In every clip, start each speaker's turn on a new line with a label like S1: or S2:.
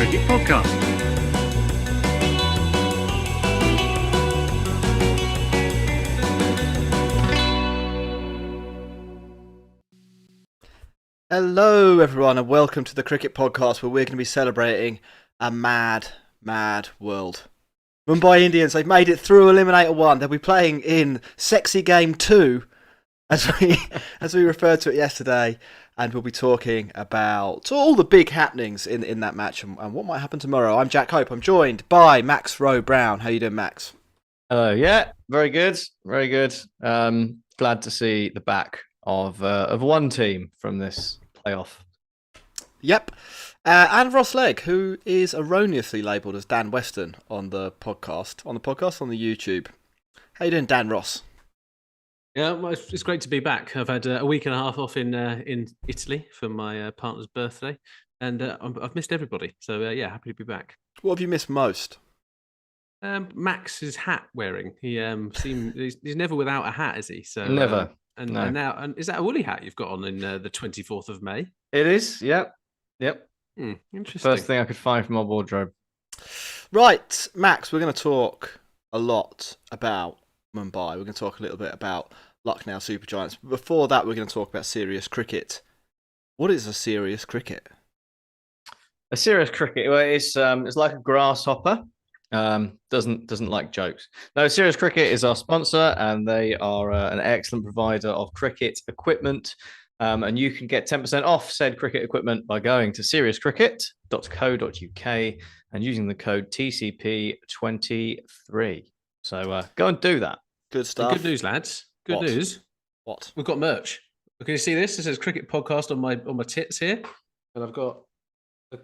S1: Cricket Podcast.
S2: Hello everyone and welcome to the Cricket Podcast, where we're going to be celebrating a mad world. Mumbai Indians, they've made it through Eliminator 1. They'll be playing in Sexy Game 2, as we referred to it yesterday, and we'll be talking about all the big happenings in that match and what might happen tomorrow. I'm Jack Hope. I'm joined by Max rowe-brown. How you doing, Max?
S3: Hello. Yeah, very good. Very good. Glad to see the back of one team from this playoff.
S2: Yep. And Ross Legg, who is erroneously labelled as Dan Weston on the podcast, on the YouTube. How you doing, Dan Ross?
S1: Yeah, well, it's great to be back. I've had a week and a half off in Italy for my partner's birthday, and I've missed everybody. So yeah, happy to be back.
S2: What have you missed most?
S1: Max's hat wearing. He's never without a hat, is he? So
S3: Never.
S1: And
S3: No.
S1: now, is that a woolly hat you've got on in the 24th of May?
S3: It is. Yep.
S1: Interesting.
S3: First thing I could find from my wardrobe.
S2: Right, Max, we're going to talk a lot about Mumbai. We're going to talk a little bit about Lucknow Super Giants. But before that, we're going to talk about serious cricket. What is a serious cricket?
S3: A serious cricket. Well, it's like a grasshopper. Doesn't like jokes. No, Serious Cricket is our sponsor, and they are an excellent provider of cricket equipment. And you can get 10% off said cricket equipment by going to seriouscricket.co.uk and using the code TCP23. So go and do that.
S2: Good stuff.
S1: Good news, lads. Good news.
S2: What?
S1: We've got merch. Can you see this? This says Cricket Podcast on my tits here, and I've got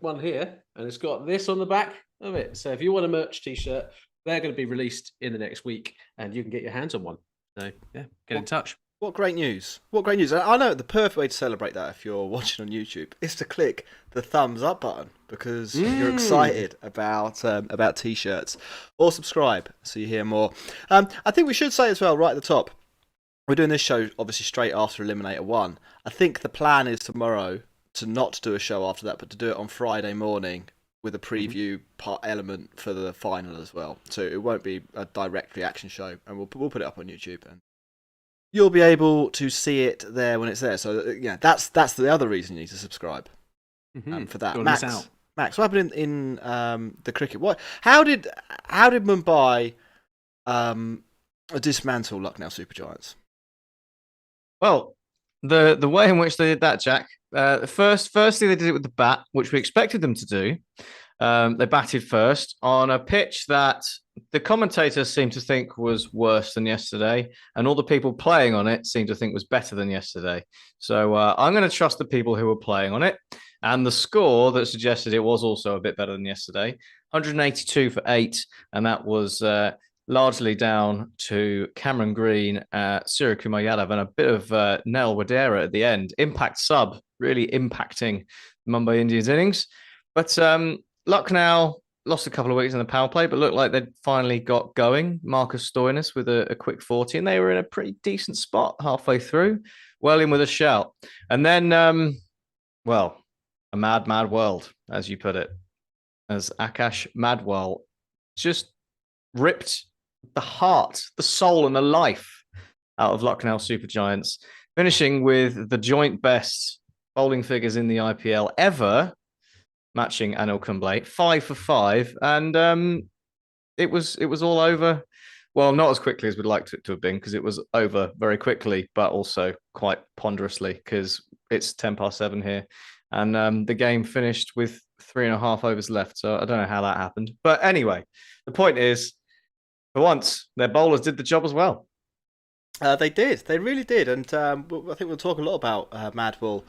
S1: one here, and it's got this on the back of it. So if you want a merch T-shirt, they're going to be released in the next week, and you can get your hands on one. So yeah, get in touch.
S2: What great news. What great news. I know the perfect way to celebrate that, if you're watching on YouTube, is to click the thumbs up button, because you're excited about T-shirts. Or subscribe so you hear more. I think we should say as well, right at the top, we're doing this show obviously straight after Eliminator 1. I think the plan is tomorrow to not do a show after that, but to do it on Friday morning with a preview part element for the final as well. So it won't be a direct reaction show, and we'll put it up on YouTube, and you'll be able to see it there when it's there. So yeah, that's the other reason you need to subscribe for that. Max, what happened in the cricket? How did Mumbai dismantle Lucknow Super Giants?
S3: Well, the way in which they did that, Jack. Firstly, they did it with the bat, which we expected them to do. They batted first on a pitch that the commentators seemed to think was worse than yesterday, and all the people playing on it seemed to think was better than yesterday. So I'm going to trust the people who were playing on it, and the score that suggested it was also a bit better than yesterday. 182 for 8, and that was largely down to Cameron Green, Suryakumar Yadav, and a bit of Nel Wadera at the end. Impact sub, really impacting the Mumbai Indians innings. But Lucknow lost a couple of wickets in the power play, but looked like they'd finally got going. Marcus Stoinis with a quick 40, and they were in a pretty decent spot halfway through, well in with a shout. And then, a mad world, as you put it, as Akash Madwhal just ripped the heart, the soul, and the life out of Lucknow Super Giants, finishing with the joint best bowling figures in the IPL ever, matching Anil Kumble, 5 for 5, and it was all over. Well, not as quickly as we'd like it to have been, because it was over very quickly, but also quite ponderously, because it's 7:10 here, and the game finished with 3.5 overs left. So I don't know how that happened, but anyway, the point is, for once, their bowlers did the job as well.
S2: They did. They really did. And I think we'll talk a lot about Madwhal,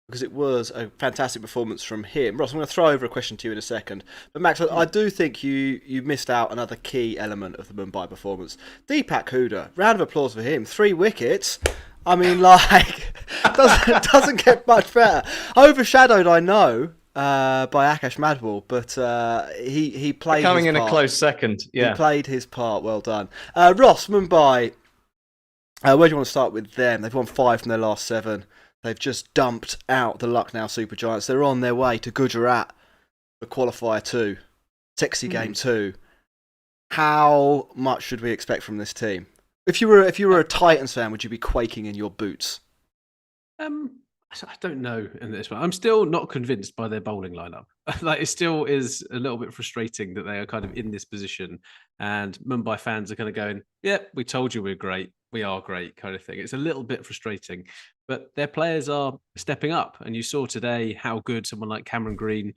S2: because it was a fantastic performance from him. Ross, I'm going to throw over a question to you in a second. But Max, I do think you missed out another key element of the Mumbai performance. Deepak Hooda, round of applause for him. 3 wickets. I mean, doesn't get much better. Overshadowed, I know, by Akash Madwhal, but he played
S3: coming
S2: his
S3: in
S2: part.
S3: A close second. Yeah,
S2: he played his part. Well done, Ross. Mumbai. Where do you want to start with them? They've won 5 from their last 7. They've just dumped out the Lucknow Super Giants. They're on their way to Gujarat the qualifier 2, sexy game 2. How much should we expect from this team? If you were a Titans fan, would you be quaking in your boots?
S1: I don't know in this one. I'm still not convinced by their bowling lineup. Like, it still is a little bit frustrating that they are kind of in this position, and Mumbai fans are kind of going, "Yeah, we told you we're great. We are great," kind of thing. It's a little bit frustrating, but their players are stepping up, and you saw today how good someone like Cameron Green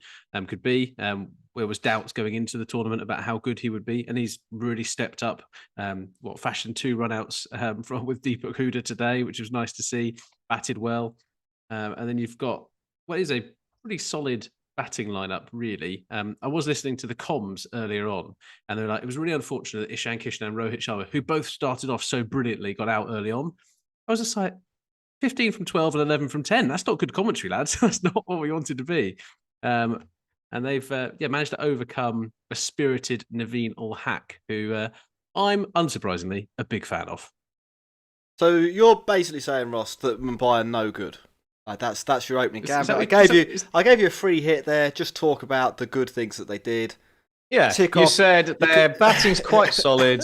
S1: could be. There was doubts going into the tournament about how good he would be, and he's really stepped up. Fashioned 2 runouts with Deepak Huda today, which was nice to see. Batted well. And then you've got what is a pretty solid batting lineup, really. I was listening to the comms earlier on, and they're like, it was really unfortunate that Ishan Krishna and Rohit Sharma, who both started off so brilliantly, got out early on. I was just like, 15 from 12 and 11 from 10. That's not good commentary, lads. That's not what we wanted to be. And they've managed to overcome a spirited Naveen Ul-Haq, who I'm unsurprisingly a big fan of.
S2: So you're basically saying, Ross, that Mumbai are no good. That's your opening gambit. I gave you a free hit there. Just talk about the good things that they did.
S3: Yeah, you said their batting's quite solid.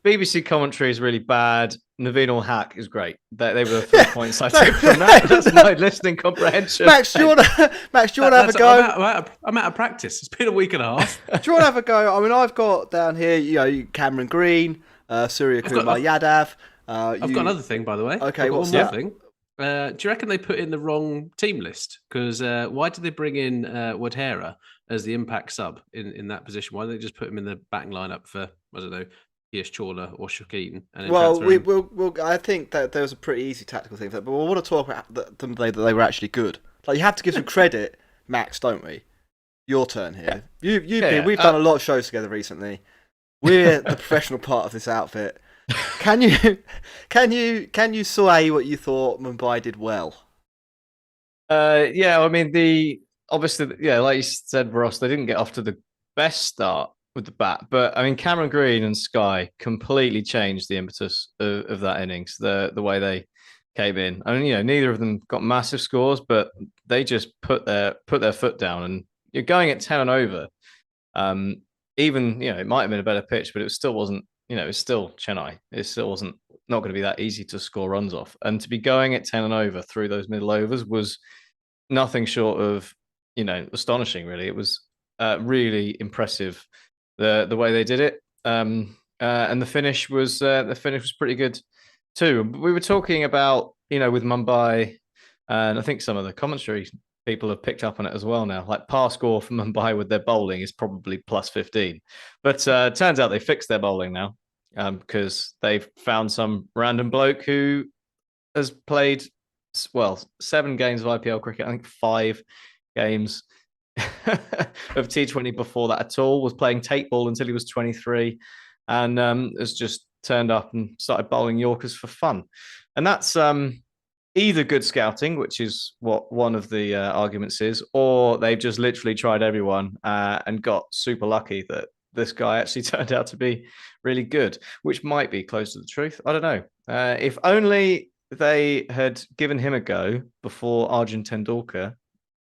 S3: BBC commentary is really bad. Naveen Ul-Haq is great. They were the 3 points I took from that. That's my listening comprehension.
S2: Max, do you want to have a go?
S1: I'm out of practice. It's been a week and a half.
S2: Do you want to have a go? I mean, I've got down here, Cameron Green, Surya Kumar Yadav.
S1: I've got another thing, by the way.
S2: Okay, what's
S1: one
S2: that?
S1: More thing. Do you reckon they put in the wrong team list? Because why did they bring in Wadhera as the impact sub in that position? Why didn't they just put him in the batting lineup for, I don't know, Yash Chawla or Shakeen?
S2: I think that there was a pretty easy tactical thing for that, but we want to talk about that they were actually good. Like, you have to give some credit, Max, don't we? Your turn here. We've done a lot of shows together recently. We're the professional part of this outfit. Can you say what you thought Mumbai did well?
S3: I mean, obviously, like you said, Ross, they didn't get off to the best start with the bat, but I mean, Cameron Green and Sky completely changed the impetus of that innings, the way they came in. I mean, neither of them got massive scores, but they just put their foot down, and you're going at 10 and over. Even, it might have been a better pitch, but it still wasn't. It's still Chennai. It still wasn't not going to be that easy to score runs off. And to be going at 10 and over through those middle overs was nothing short of, astonishing, really. It was really impressive, the way they did it. And the finish was pretty good too. We were talking about, with Mumbai, and I think some of the commentary people have picked up on it as well now. Like, par score for Mumbai with their bowling is probably plus 15. But turns out they fixed their bowling now because they've found some random bloke who has played, 7 games of IPL cricket, I think 5 games of T20 before that at all, was playing tape ball until he was 23, and has just turned up and started bowling Yorkers for fun. And that's either good scouting, which is what one of the arguments is, or they've just literally tried everyone and got super lucky that this guy actually turned out to be really good, which might be close to the truth. I don't know. If only they had given him a go before Arjun Tendulkar,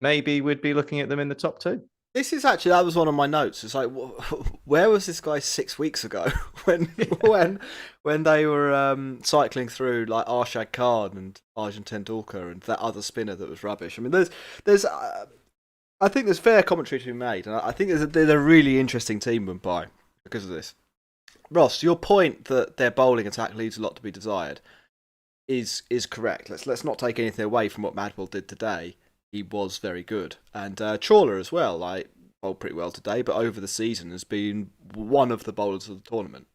S3: maybe we'd be looking at them in the top 2.
S2: That was one of my notes. It's like, where was this guy 6 weeks ago when they were cycling through like Arshad Khan and Arjun Tendulkar and that other spinner that was rubbish? I mean, I think there's fair commentary to be made, and I think they're a really interesting team, Mumbai, because of this. Ross, your point that their bowling attack leaves a lot to be desired is correct. Let's not take anything away from what Madwhal did today. He was very good. And Chawla as well, bowled pretty well today, but over the season has been one of the bowlers of the tournament.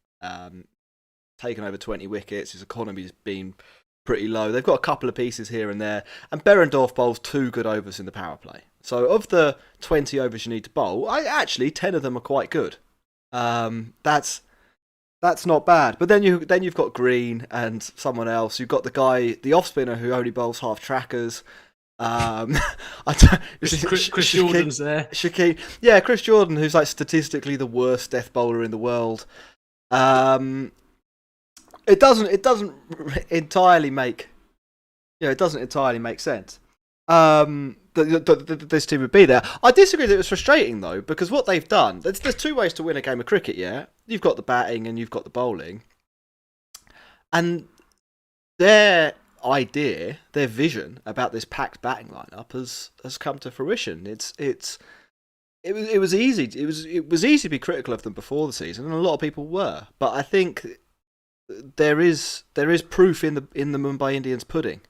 S2: Taken over 20 wickets, his economy's been pretty low. They've got a couple of pieces here and there, and Berendorf bowls 2 good overs in the power play. So of the 20 overs you need to bowl, 10 of them are quite good. That's not bad. But then you've got Green and someone else. You've got the off spinner who only bowls half trackers.
S1: Chris Jordan's there.
S2: Shakeen, yeah, Chris Jordan, who's like statistically the worst death bowler in the world. It doesn't entirely make sense. this team would be there. I disagree that it was frustrating though, because what they've done, there's two ways to win a game of cricket. Yeah, you've got the batting and you've got the bowling, and their idea, their vision about this packed batting lineup has come to fruition. It was easy to be critical of them before the season, and a lot of people were. But I think there is proof in the Mumbai Indians pudding.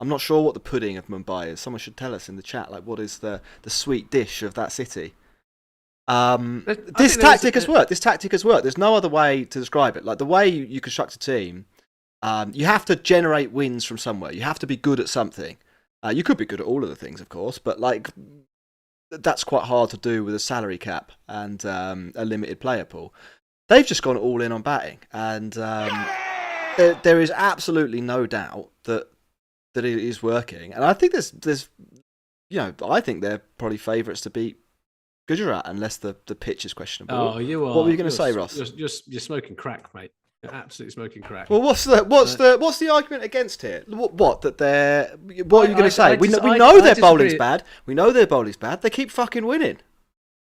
S2: I'm not sure what the pudding of Mumbai is. Someone should tell us in the chat, like, what is the sweet dish of that city? This tactic has worked. This tactic has worked. There's no other way to describe it. Like, the way you construct a team, you have to generate wins from somewhere. You have to be good at something. You could be good at all of the things, of course, but like that's quite hard to do with a salary cap and a limited player pool. They've just gone all in on batting, and there is absolutely no doubt that it is working. And I think there's I think they're probably favourites to beat Gujarat unless the pitch is questionable.
S1: Oh, you are.
S2: What were you going to say, Ross?
S1: You're smoking crack, mate. You're absolutely smoking crack.
S2: Well, what's the argument against here? What are you going to say? We know their bowling's bad. We know their bowling's bad. They keep fucking winning.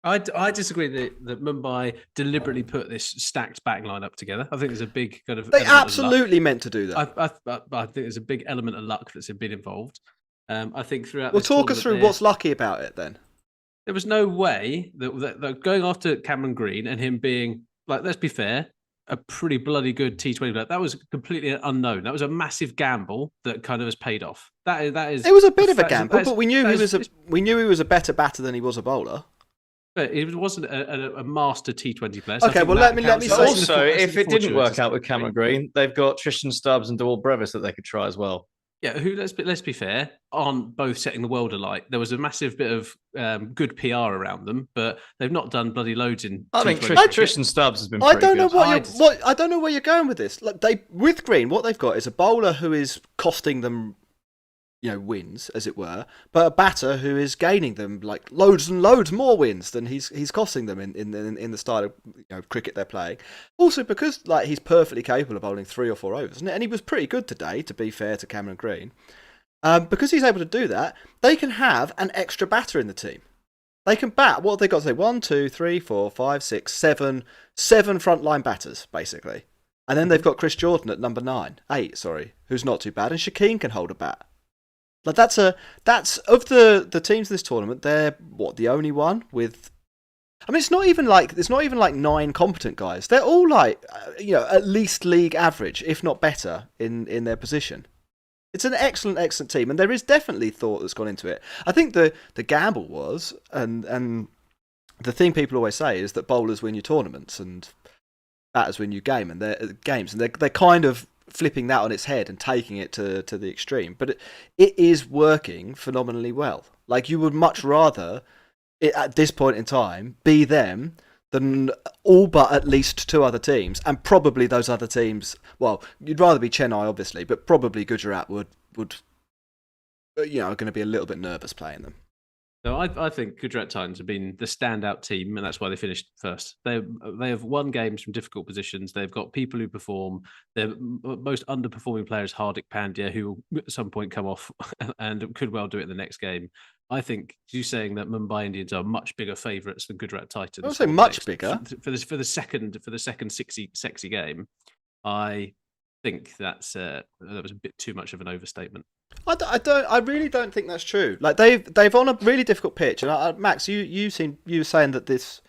S1: I disagree that Mumbai deliberately put this stacked batting line up together. I think there's a big kind of.
S2: They absolutely meant to do that.
S1: I think there's a big element of luck that's been involved. I think throughout.
S2: Well, talk us through what's lucky about it then.
S1: There was no way that going after Cameron Green and him being like, let's be fair, a pretty bloody good T20 player. That was completely unknown. That was a massive gamble that kind of has paid off. That is.
S2: It was a bit of a gamble, but we knew he was a better batter than he was a bowler.
S1: But he wasn't a master T20 player.
S2: So okay, well let me say.
S3: Also, if it didn't work out with Cameron Green, they've got Tristan Stubbs and Dewald Brevis that they could try as well.
S1: Yeah, who let's be fair, aren't both setting the world alight. There was a massive bit of good PR around them, but they've not done bloody loads in.
S3: I think Tristan Stubbs has been. I
S2: don't know I don't know where you're going with this. Like with Green, what they've got is a bowler who is costing them, wins as it were, but a batter who is gaining them like loads and loads more wins than he's costing them in the style of cricket they're playing. Also because he's perfectly capable of bowling 3 or 4 overs, and he was pretty good today, to be fair to Cameron Green. Because he's able to do that, they can have an extra batter in the team. They can bat. What have they got to say? 1, 2, 3, 4, 5, 6, 7 frontline batters basically, and then they've got Chris Jordan at number 8, who's not too bad, and Shakeen can hold a bat. Like that's of the teams in this tournament, they're the only one with. I mean, it's not even like 9 competent guys. They're all at least league average, if not better, in their position. It's an excellent team, and there is definitely thought that's gone into it. I think the gamble was, and the thing people always say is that bowlers win your tournaments and batters win your games, and they're kind of flipping that on its head and taking it to the extreme, but it is working phenomenally well. Like, you would much rather at this point in time be them than all but at least 2 other teams, and probably those other teams. Well, you'd rather be Chennai obviously, but probably Gujarat would are going to be a little bit nervous playing them.
S1: No, I think Gujarat Titans have been the standout team, and that's why they finished first. They have won games from difficult positions. They've got people who perform. Their most underperforming player is Hardik Pandya, who will at some point come off and could well do it in the next game. I think you saying that Mumbai Indians are much bigger favourites than Gujarat Titans.
S2: I would say much bigger
S1: for the second sexy game. I think that was a bit too much of an overstatement.
S2: I really don't think that's true. Like they've on a really difficult pitch, and Max, you were saying that this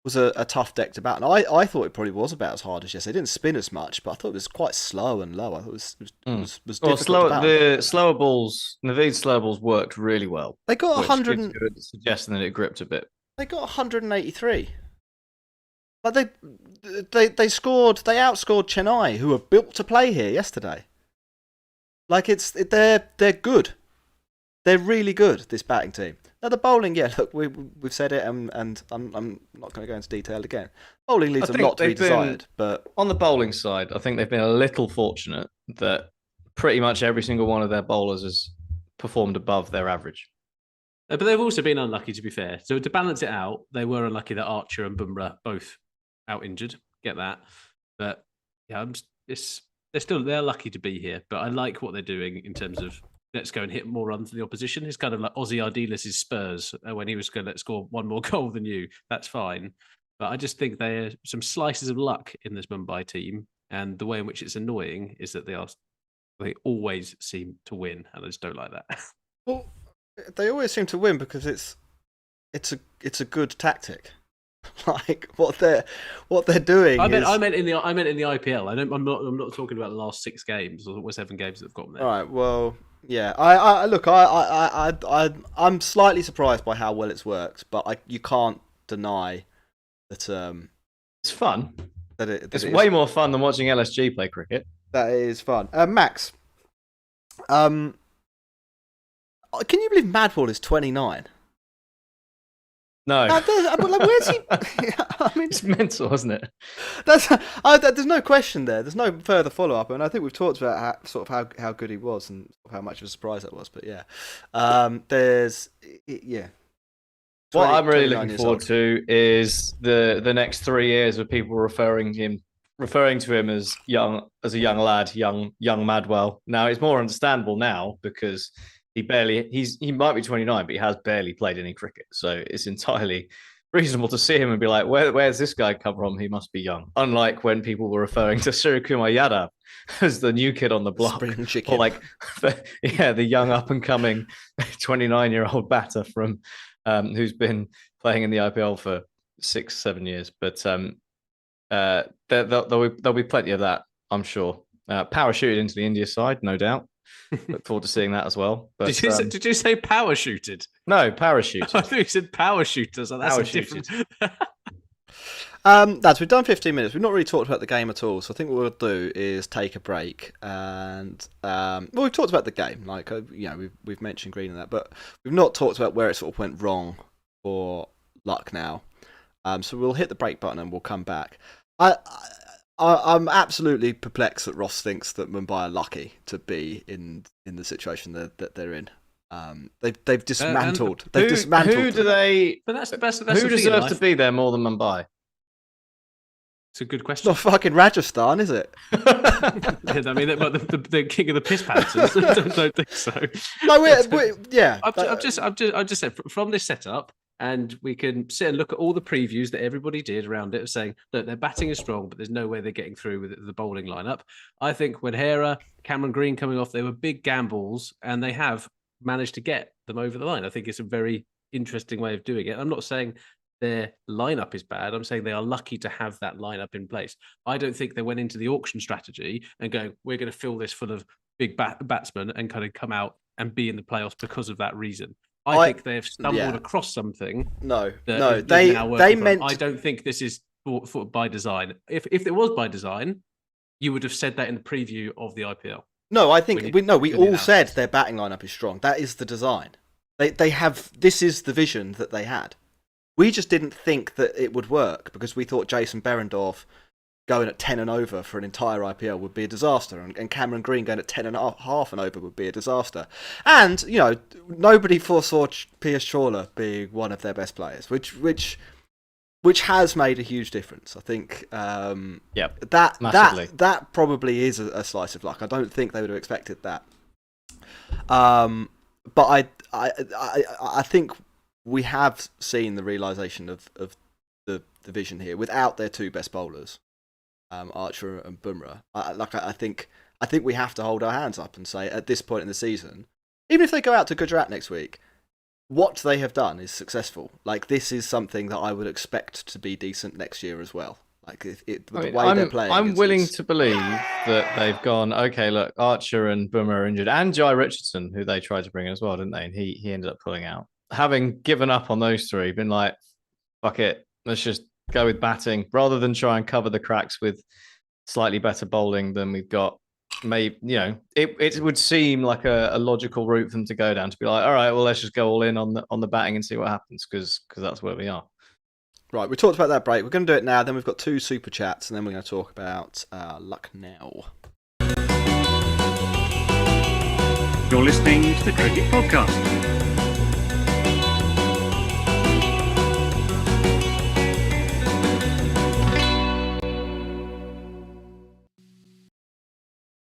S2: was a tough deck to bat, and I thought it probably was about as hard as yesterday. It didn't spin as much, but I thought it was quite slow and low. I thought it was difficult to bat.
S3: The slower balls, Naveed's slower balls worked really well.
S2: They got 100,
S3: suggesting that it gripped a bit.
S2: They got 183. Like they outscored Chennai, who were built to play here yesterday. Like they're good. They're really good, this batting team. Now the bowling, yeah, look, we've said it, and I'm not going to go into detail again. Bowling leaves a lot to be desired, but
S3: on the bowling side, I think they've been a little fortunate that pretty much every single one of their bowlers has performed above their average.
S1: But they've also been unlucky, to be fair. So to balance it out, they were unlucky that Archer and Bumrah both out injured. Get that, but yeah, they're lucky to be here. But I like what they're doing in terms of let's go and hit more runs than the opposition. It's kind of like Ozzy Ardiles' Spurs when he was going to score one more goal than you. That's fine. But I just think there are some slices of luck in this Mumbai team. And the way in which it's annoying is that they always seem to win. And I just don't like that.
S2: Well, they always seem to win because it's a good tactic. Like what they're doing.
S1: I meant in the IPL. I'm not talking about the last 6 games or 7 games that have got there.
S2: All right. Well, yeah. I'm slightly surprised by how well it's worked, but you can't deny that
S3: it's fun.
S2: It's
S3: way more fun than watching LSG play cricket.
S2: That is fun. Max, can you believe Madwhal is 29?
S3: No.
S2: Where's he? I mean,
S3: it's mental, isn't it?
S2: There's no question there. There's no further follow up, and I think we've talked about how good he was and how much of a surprise that was. But yeah,
S3: What I'm really looking forward to is the next 3 years of people referring to him as a young lad, young Madwhal. Now it's more understandable now because he might be 29, but he has barely played any cricket. So it's entirely reasonable to see him and be like, where's this guy come from? He must be young. Unlike when people were referring to Suryakumar Yadav as the new kid on the block.
S2: Spring chicken.
S3: Or like, the young up-and-coming 29-year-old batter from who's been playing in the IPL for 6-7 years. But there'll be plenty of that, I'm sure. Parachuted into the India side, no doubt. Look forward to seeing that as well. But,
S1: did you say parachuted?
S3: No, parachuted.
S1: I thought you said parachuters. So that's a different.
S2: Lads, we've done 15 minutes. We've not really talked about the game at all. So I think what we'll do is take a break. And we've talked about the game, like we've mentioned Green and that, but we've not talked about where it sort of went wrong for Lucknow. So we'll hit the break button and we'll come back. I'm absolutely perplexed that Ross thinks that Mumbai are lucky to be in the situation that they're in. They've dismantled. They've dismantled.
S3: Who do they?
S1: But that's the best.
S3: Who deserves to be there more than Mumbai?
S1: It's a good question.
S2: It's not fucking Rajasthan, is it?
S1: I mean, the king of the piss panthers. I don't think so.
S2: No, yeah.
S1: I've just said from this setup. And we can sit and look at all the previews that everybody did around it, saying, look, their batting is strong, but there's no way they're getting through with the bowling lineup. I think when Hera, Cameron Green coming off, they were big gambles, and they have managed to get them over the line. I think it's a very interesting way of doing it. I'm not saying their lineup is bad. I'm saying they are lucky to have that lineup in place. I don't think they went into the auction strategy and going, we're going to fill this full of big batsmen and kind of come out and be in the playoffs because of that reason. I think they have stumbled across something.
S2: No,
S1: they meant. I don't think this is by design. If it was by design, you would have said that in the preview of the IPL.
S2: No, I think we all said their batting lineup is strong. That is the design. They have. This is the vision that they had. We just didn't think that it would work because we thought Jason Behrendorff going at 10 and over for an entire IPL would be a disaster, and Cameron Green going at 10 and a half and over would be a disaster. And nobody foresaw Piyush Chawla being one of their best players, which has made a huge difference. I think that probably is a slice of luck. I don't think they would have expected that. But I think we have seen the realisation of the vision here without their 2 best bowlers. Archer and Bumrah. I think we have to hold our hands up and say at this point in the season, even if they go out to Gujarat next week, what they have done is successful. Like this is something that I would expect to be decent next year as well. Like the way they're playing.
S3: I'm willing to believe that they've gone. Okay, look, Archer and Bumrah are injured, and Jai Richardson, who they tried to bring in as well, didn't they? And he ended up pulling out. Having given up on those 3, been like, fuck it, let's just go with batting rather than try and cover the cracks with slightly better bowling than we've got. Maybe it would seem like a logical route for them to go down, to be like, all right, well, let's just go all in on the batting and see what happens because that's where we are.
S2: Right, we talked about that break. We're going to do it now. Then we've got 2 super chats, and then we're going to talk about Lucknow.
S4: You're listening to the Cricket Podcast.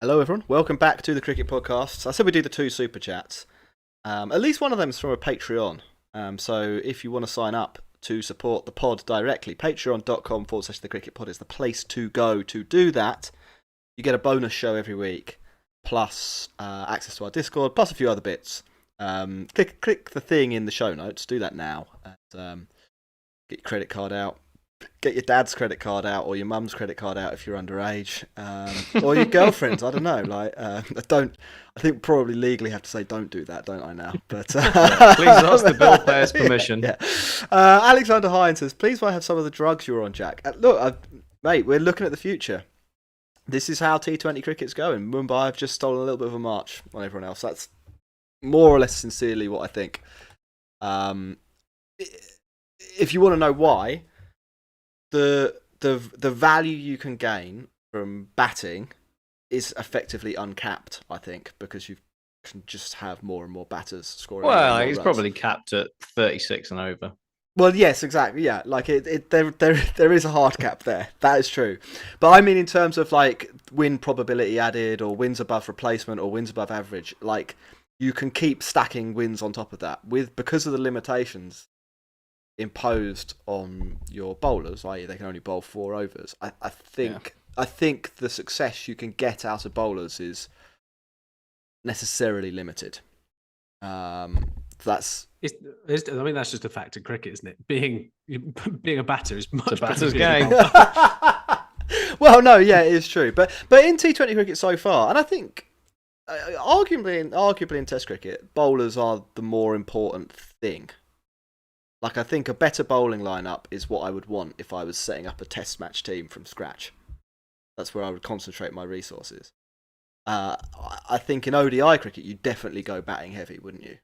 S2: Hello, everyone. Welcome back to the Cricket Podcast. I said we do the 2 super chats. At least one of them is from a Patreon. So if you want to sign up to support the pod directly, patreon.com/the Cricket Pod is the place to go to do that. You get a bonus show every week, plus access to our Discord, plus a few other bits. Click the thing in the show notes. Do that now. And, get your credit card out. Get your dad's credit card out, or your mum's credit card out if you're underage, or your girlfriend's. I don't know. I think probably legally have to say don't do that, don't I now? But
S3: Please ask the bill payer's permission.
S2: Yeah. Alexander Hines says, "Please, might have some of the drugs you're on, Jack." Look, mate, we're looking at the future. This is how T20 cricket's going. Mumbai have just stolen a little bit of a march on everyone else. That's more or less sincerely what I think. If you want to know why. The value you can gain from batting is effectively uncapped, I think, because you can just have more and more batters scoring.
S3: Well, he's probably capped at 36 and over.
S2: Well, yes, exactly. Yeah, like there is a hard cap there. That is true. But I mean, in terms of like win probability added, or wins above replacement, or wins above average, like you can keep stacking wins on top of that because of the limitations imposed on your bowlers, i.e. they can only bowl 4 overs. I think the success you can get out of bowlers is necessarily limited. That's
S1: just a fact in cricket, isn't it? Being a batter is much
S3: It's a
S1: better
S3: batter's
S1: than being
S3: game.
S1: a bowler.
S2: well, no, yeah, it is true. But in T20 cricket so far, and I think arguably in Test cricket, bowlers are the more important thing. Like, I think a better bowling lineup is what I would want if I was setting up a test match team from scratch. That's where I would concentrate my resources. I think in ODI cricket, you'd definitely go batting heavy, wouldn't you?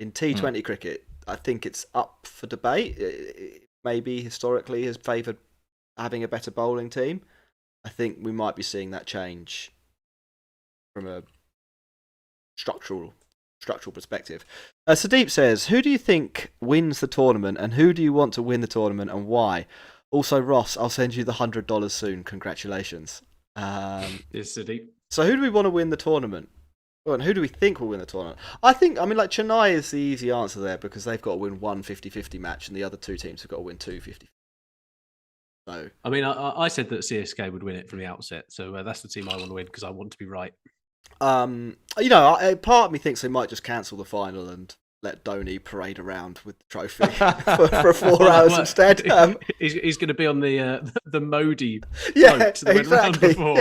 S2: In T20 cricket, I think it's up for debate. It maybe historically has favoured having a better bowling team. I think we might be seeing that change from a structural perspective. Sadeep says, "Who do you think wins the tournament, and who do you want to win the tournament, and why? Also, Ross, I'll send you the $100 soon. Congratulations."
S1: Is Sadeep.
S2: So, who do we want to win the tournament? Well, and who do we think will win the tournament? I mean, like Chennai is the easy answer there because they've got to win one 50-50 match, and the other 2 teams have got to win 2 50. So,
S1: I mean, I said that CSK would win it from the outset, so that's the team I want to win because I want to be right.
S2: part of me thinks they might just cancel the final and let Dhoni parade around with the trophy for 4 hours instead.
S1: He's going to be on the Modi
S2: yeah,
S1: boat that went round
S2: exactly.
S1: before.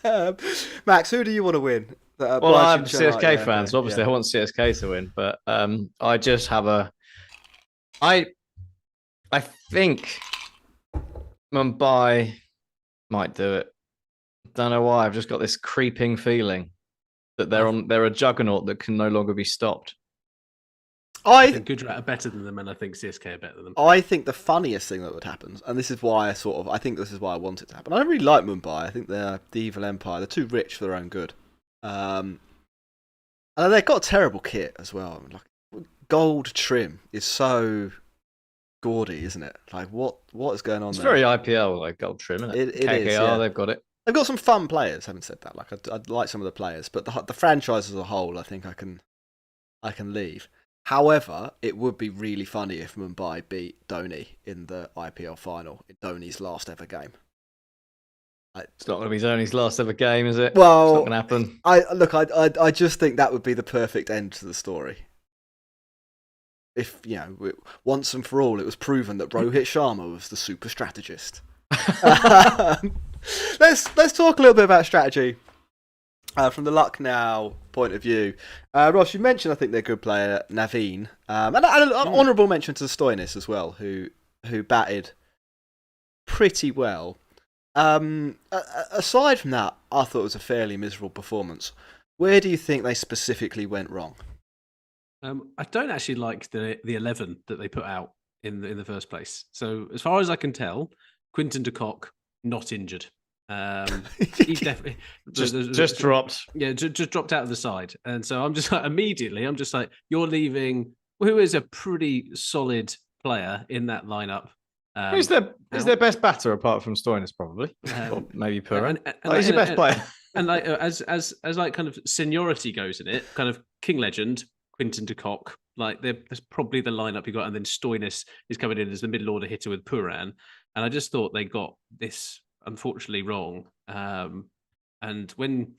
S2: Yeah. Max, who do you want to win?
S3: Well, I'm a CSK fan, so obviously I want CSK to win. But I just have I think Mumbai might do it. Don't know why. I've just got this creeping feeling that they're a juggernaut that can no longer be stopped.
S1: I think Gujarat are better than them, and I think CSK are better than them.
S2: I think the funniest thing that would happen, and this is why I think this is why I want it to happen. I really like Mumbai. I think they're the evil empire. They're too rich for their own good. And they've got a terrible kit as well. Like, gold trim is so gaudy, isn't it? Like, what is going on
S3: It's
S2: there?
S3: very IPL, like gold trim, isn't it?
S2: It
S3: KKR,
S2: is, yeah.
S3: they've got it.
S2: They've got some fun players. Having said that, like I'd like some of the players, but the franchise as a whole, I think I can leave. However, it would be really funny if Mumbai beat Dhoni in the IPL final in Dhoni's last ever game.
S3: It's not going to be Dhoni's last ever game, is it?
S2: Well,
S3: it's not going to happen.
S2: I just think that would be the perfect end to the story. If, once and for all, it was proven that Rohit Sharma was the super strategist. Let's talk a little bit about strategy from the Lucknow point of view. Ross, you mentioned, I think, their good player Naveen, and an honourable mention to Stoinis as well, who batted pretty well. Aside from that, I thought it was a fairly miserable performance. Where do you think they specifically went wrong?
S1: I don't actually like the 11 that they put out in the first place. So as far as I can tell, Quinton de Kock not injured. He definitely
S3: just dropped.
S1: Yeah, just dropped out of the side, and so I'm just like, you're leaving who is a pretty solid player in that lineup.
S3: Who's their best batter apart from Stoinis, probably? Or maybe Puran. He's your best player.
S1: And like as like kind of seniority goes in it, kind of King Legend, Quinton de Kock, like there's probably the lineup you got, and then Stoinis is coming in as the middle order hitter with Puran. And I just thought they got this unfortunately wrong. And when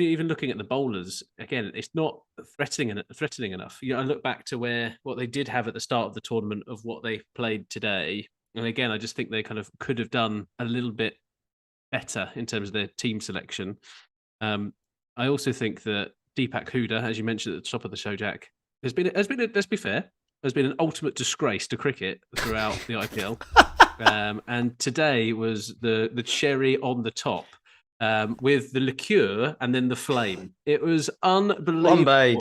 S1: you're even looking at the bowlers, again, it's not threatening enough. You know, I look back to what they did have at the start of the tournament of what they played today. And again, I just think they kind of could have done a little bit better in terms of their team selection. I also think that Deepak Hooda, as you mentioned at the top of the show, Jack, has been let's be fair, has been an ultimate disgrace to cricket throughout the IPL. And today was the cherry on the top. With the liqueur and then the flame. It was unbelievable.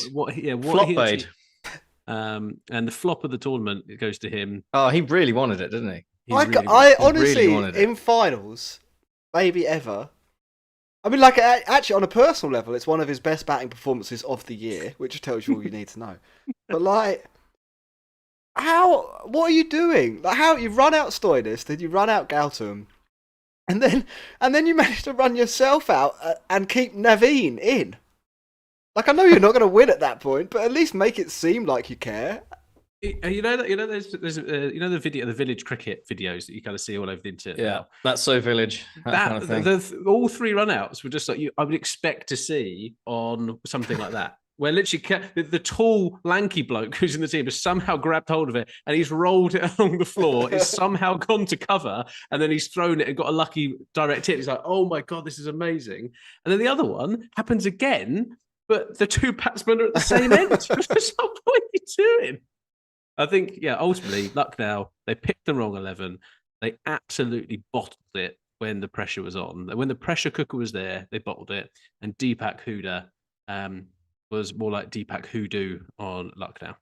S3: Flop-bade.
S1: And the flop of the tournament, it goes to him.
S3: Oh, he really wanted it, didn't he?
S2: I honestly,
S3: really
S2: in finals, maybe ever, I mean, like, actually, on a personal level, it's one of his best batting performances of the year, which tells you all you need to know. But, like, what are you doing? Like, how you run out Stoinis, then you run out Gautam, and then you manage to run yourself out and keep Naveen in. Like, I know you're not going to win at that point, but at least make it seem like you care.
S1: There's the village cricket videos that you kind of see all over the internet.
S3: Yeah, now. That's so village. That kind of thing.
S1: All three run-outs were just like I would expect to see on something like that. Where literally the tall, lanky bloke who's in the team has somehow grabbed hold of it and he's rolled it along the floor. It's somehow gone to cover and then he's thrown it and got a lucky direct hit. He's like, oh my God, this is amazing. And then the other one happens again, but the two batsmen are at the same end. What are you doing? I think, ultimately, Lucknow, they picked the wrong 11. They absolutely bottled it when the pressure was on. When the pressure cooker was there, they bottled it. And Deepak Hooda was more like Deepak Hoodoo on Lucknow.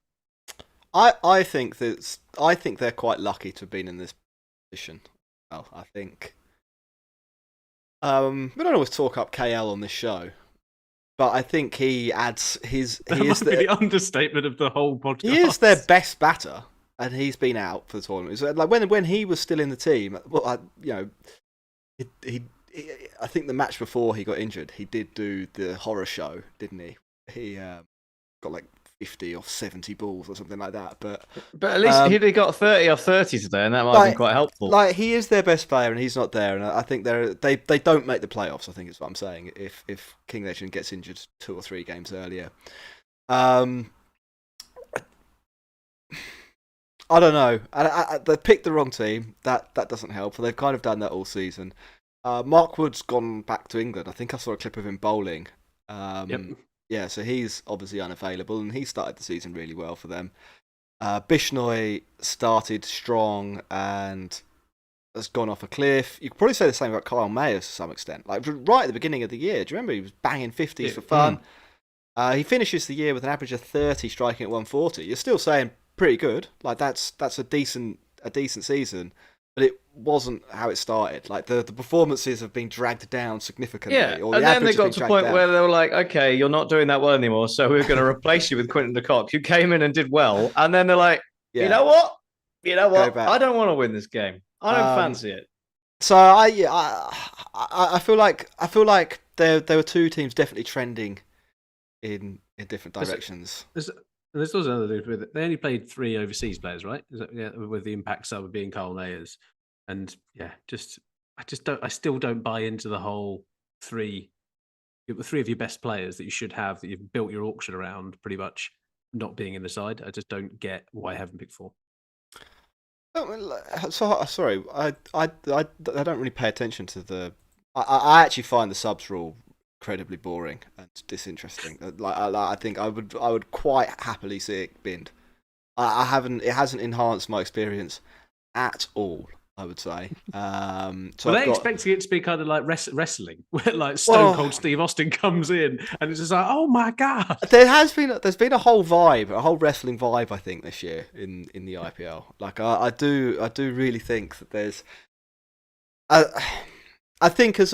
S2: I think they're quite lucky to have been in this position. Well, I think we don't always talk up KL on this show, but I think he adds
S1: the understatement of the whole podcast.
S2: He is their best batter, and he's been out for the tournament. So, like when he was still in the team, well, I think the match before he got injured, he did do the horror show, didn't he? He got like 50 off 70 balls or something like that. But
S3: at least he'd got 30 off 30 today, and that might have been quite helpful. Like,
S2: he is their best player, and he's not there. And I think they don't make the playoffs, I think is what I'm saying, if King Legend gets injured 2 or 3 games earlier. I don't know. They picked the wrong team. That doesn't help. They've kind of done that all season. Mark Wood's gone back to England. I think I saw a clip of him bowling.
S1: Yep.
S2: Yeah, so he's obviously unavailable, and he started the season really well for them. Bishnoi started strong and has gone off a cliff. You could probably say the same about Kyle Mayers to some extent. Like right at the beginning of the year, do you remember he was banging 50s for fun? He finishes the year with an average of 30, striking at 140. You're still saying pretty good. Like that's a decent season. But it wasn't how it started. Like the performances have been dragged down significantly.
S3: Yeah, and then they got to a point where they were like, okay, you're not doing that well anymore, so we're going to replace you with Quinton de Kock, who came in and did well. And then they're like, you know what? I don't want to win this game. I don't fancy it.
S2: So I feel like there were two teams definitely trending in different directions.
S1: There's also another thing with it. They only played 3 overseas players, right? With the impact sub being Kyle Mayers, and I still don't buy into the whole 3 of your best players that you should have that you've built your auction around pretty much not being in the side. I just don't get why I haven't picked 4.
S2: So sorry, I don't really pay attention to the. I actually find the subs rule incredibly boring and disinteresting. I think I would quite happily see it binned. It hasn't enhanced my experience at all, I would say. So
S1: they're expecting it to be kind of like wrestling, where like Stone Cold Steve Austin comes in and it's just like, oh my God.
S2: There's been a whole wrestling vibe, I think, this year in the IPL. Like I do really think that there's. I think and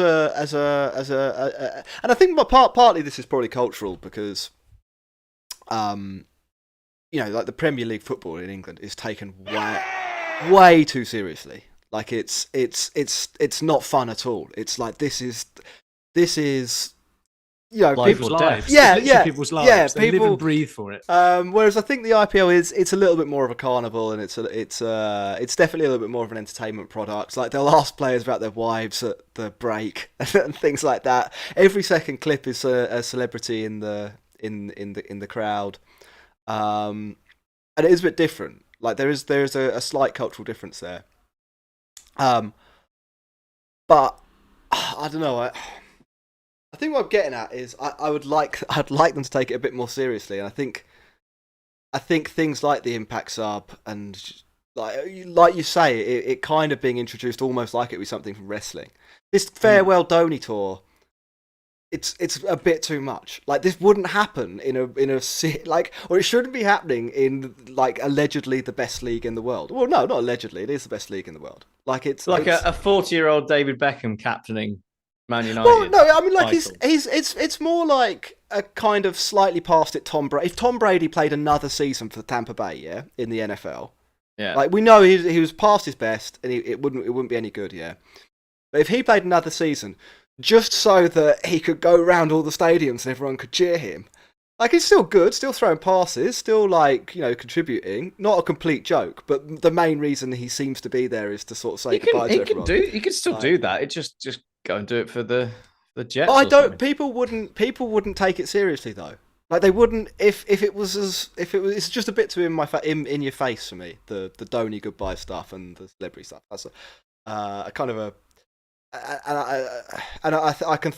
S2: I think partly this is probably cultural because, like the Premier League football in England is taken way too seriously. Like it's not fun at all. It's like this is this is, you know,
S3: Life
S2: people,
S3: or death.
S2: yeah,
S1: It's literally
S2: yeah,
S1: people's lives.
S2: yeah,
S1: They live
S2: people-
S1: and breathe for it.
S2: Whereas I think the IPL it's a little bit more of a carnival, and it's definitely a little bit more of an entertainment product. Like they'll ask players about their wives at the break and things like that. Every second clip is a celebrity in the crowd, and it is a bit different. Like there is a slight cultural difference there. But I don't know. I think what I'm getting at is I'd like them to take it a bit more seriously, and I think things like the impact sub and like you say, it kind of being introduced almost like it was something from wrestling. This farewell Dhoni tour, it's a bit too much. Like this wouldn't happen in a or it shouldn't be happening in like allegedly the best league in the world. Well, no, not allegedly. It is the best league in the world. Like it's
S3: like a 40-year-old David Beckham captaining Man United.
S2: Well, no, I mean, like
S3: title.
S2: it's more like a kind of slightly past it. Tom Brady. If Tom Brady played another season for Tampa Bay, yeah, in the NFL,
S3: Yeah.
S2: like we know he was past his best, and it wouldn't be any good, yeah. But if he played another season, just so that he could go around all the stadiums and everyone could cheer him, like he's still good, still throwing passes, still like contributing. Not a complete joke, but the main reason he seems to be there is to sort of say goodbye to everyone.
S3: He could still do that. It just go and do it for the Jets.
S2: I
S3: or
S2: don't.
S3: something.
S2: People wouldn't take it seriously though. Like they wouldn't if it was. It's just a bit too in your face for me. The Dhoni goodbye stuff and the celebrity stuff. That's a kind of a.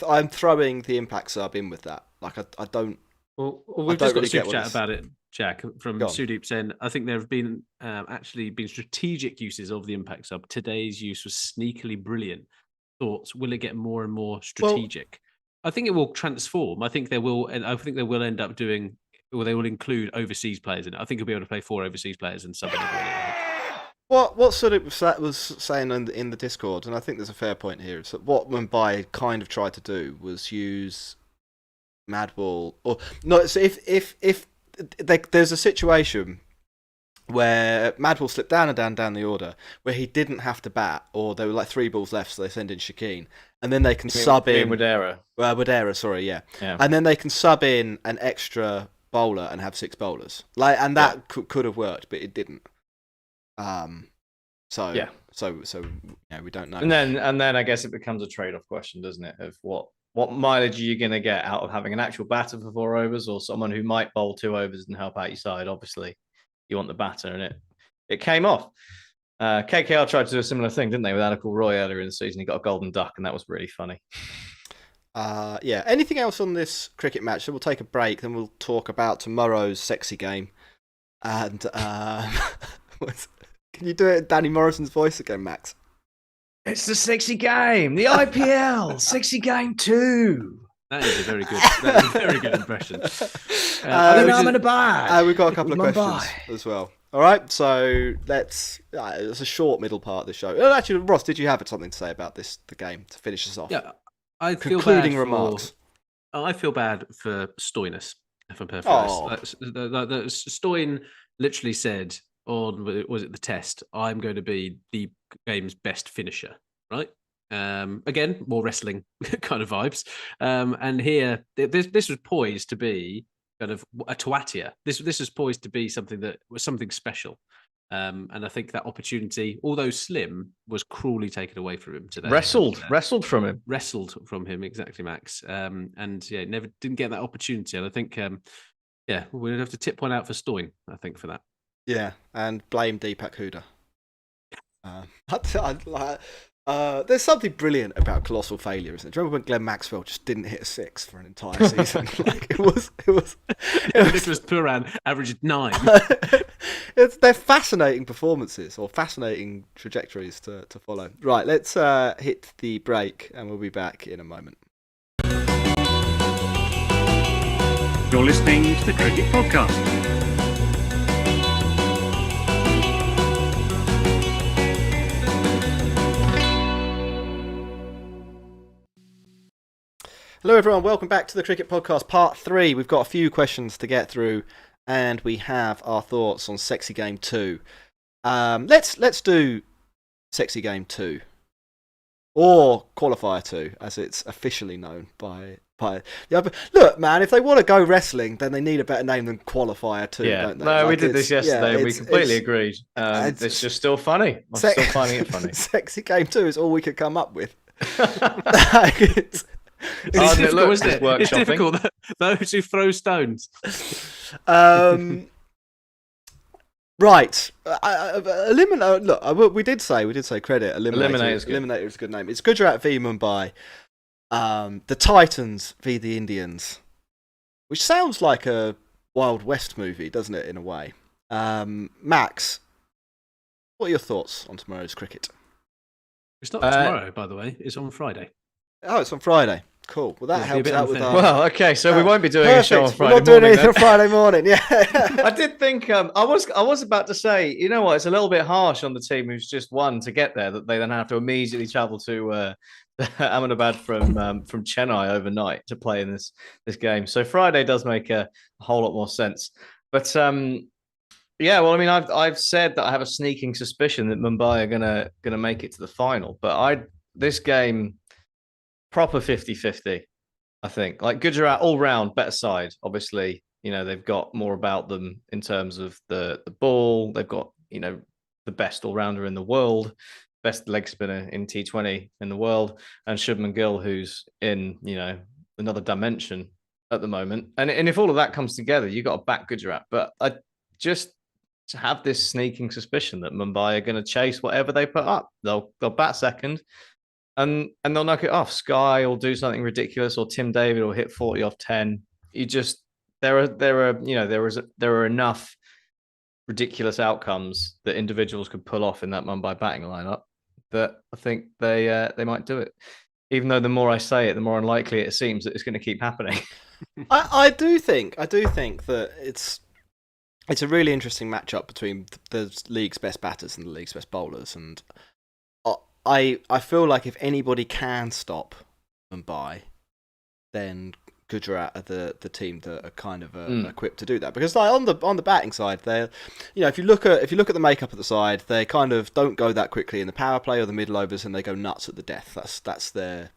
S2: I'm throwing the impact sub in with that. Like I don't.
S1: Well,
S2: I
S1: we've
S2: don't
S1: just got
S2: really
S1: a super
S2: get what
S1: chat
S2: it's-
S1: about it, Jack, from
S2: Go on.
S1: Sudeep saying, I think there have been actually been strategic uses of the impact sub. Today's use was sneakily brilliant. Thoughts, will it get more and more strategic? I think it will transform. I think they will, and I think they will end up doing, or they will include overseas players in it. I think you'll be able to play 4 overseas players and something.
S2: What sort of that was saying in the Discord, and I think there's a fair point here. Is that what Mumbai kind of tried to do was use Madwhal, or no. So if there's a situation where Madwhal slipped down the order, where he didn't have to bat, or there were like 3 balls left, so they send in Shakeen, and then they can sub in
S3: Wadera.
S2: Wadera, sorry, yeah, and then they can sub in an extra bowler and have 6 bowlers, like, and that could have worked, but it didn't. So we don't know.
S3: And then I guess it becomes a trade-off question, doesn't it? Of what mileage are you going to get out of having an actual batter for 4 overs, or someone who might bowl 2 overs and help out your side? Obviously, you want the batter, and it came off. KKR tried to do a similar thing, didn't they, with Anakul Roy earlier in the season? He got a golden duck, and that was really funny.
S2: Yeah. Anything else on this cricket match? So we'll take a break, then we'll talk about tomorrow's sexy game. And can you do it in Danny Morrison's voice again, Max?
S3: It's the sexy game, the IPL, sexy game 2.
S1: That is a very good impression.
S2: I'm in a bag. We've got a couple of questions as well. All right, so let's. It's a short middle part of the show. Oh, actually, Ross, did you have something to say about the game to finish us off?
S1: Yeah, I feel
S2: concluding
S1: bad
S2: remarks.
S1: I feel bad for Stoinis, if I'm perfectly honest. Stoin literally said on, was it the test, I'm going to be the game's best finisher, right? Again, more wrestling kind of vibes. And here, this was poised to be kind of a Tuatia. This was poised to be something that was something special. And I think that opportunity, although slim, was cruelly taken away from him today.
S3: Wrestled from him.
S1: Wrestled from him, exactly, Max. And yeah, never didn't get that opportunity. And I think, we'd have to tip one out for Stoin, I think, for that.
S2: Yeah, and blame Deepak Huda. There's something brilliant about colossal failure, isn't it? Do you remember when Glenn Maxwell just didn't hit a 6 for an entire season? It was
S1: Nicholas Puran averaged 9.
S2: They're fascinating performances, or fascinating trajectories to follow. Right, let's hit the break, and we'll be back in a moment.
S4: You're listening to the Cricket Podcast.
S2: Hello everyone, welcome back to the Cricket Podcast Part 3. We've got a few questions to get through, and we have our thoughts on Sexy Game 2. Let's do Sexy Game 2. or Qualifier 2, as it's officially known by the other. Look, man, if they want to go wrestling, then they need a better name than Qualifier 2,
S3: Yeah,
S2: don't they?
S3: no, we
S2: Like,
S3: did this yesterday, and we completely
S2: it's-
S3: agreed.
S2: it's-
S3: It's just still funny. I'm still finding it funny.
S2: Sexy Game 2 is all we could come up with. Like, it's
S1: It's
S3: didn't
S1: difficult,
S3: look
S1: isn't it?
S3: as
S1: It's
S3: workshopping.
S1: difficult. Those who throw stones.
S2: Right, Eliminator. Look, we did say credit.
S3: Eliminator's good.
S2: Eliminator is a good name. It's Gujarat v Mumbai. The Titans v the Indians, which sounds like a Wild West movie, doesn't it? In a way. Max, what are your thoughts on tomorrow's cricket?
S1: It's not tomorrow, by the way. It's on Friday.
S2: Oh, it's on Friday. Cool. Well, that
S1: Yeah,
S2: helps
S1: be a bit
S2: out with
S1: unfair.
S2: our.
S3: Well, okay, so we won't be doing a show on
S2: Perfect.
S3: Friday
S2: We're not doing
S3: morning.
S2: anything on Friday morning. Yeah.
S3: I did think I was about to say, you know what, it's a little bit harsh on the team who's just won to get there, that they then have to immediately travel to Ahmedabad from Chennai overnight to play in this game. So Friday does make a whole lot more sense. But yeah, well, I mean, I've said that I have a sneaking suspicion that Mumbai are gonna make it to the final, but this game proper 50-50. I think, like, Gujarat all round better side. Obviously, you know, they've got more about them in terms of the ball. They've got, you know, the best all rounder in the world, best leg spinner in T20 in the world, and Shubman Gill, who's in, you know, another dimension at the moment. And if all of that comes together, you got to back Gujarat. But I just have this sneaking suspicion that Mumbai are going to chase whatever they put up. They'll bat second. And they'll knock it off. Sky will do something ridiculous, or Tim David will hit 40 off 10. There are enough ridiculous outcomes that individuals could pull off in that Mumbai batting lineup that I think they might do it. Even though the more I say it, the more unlikely it seems that it's going to keep happening.
S2: I do think that it's a really interesting matchup between the league's best batters and the league's best bowlers, and I feel like if anybody can stop Mumbai, then Gujarat are the team that are kind of equipped to do that. Because like on the batting side, they, you know, if you look at the makeup of the side, they kind of don't go that quickly in the power play or the middle overs, and they go nuts at the death. That's their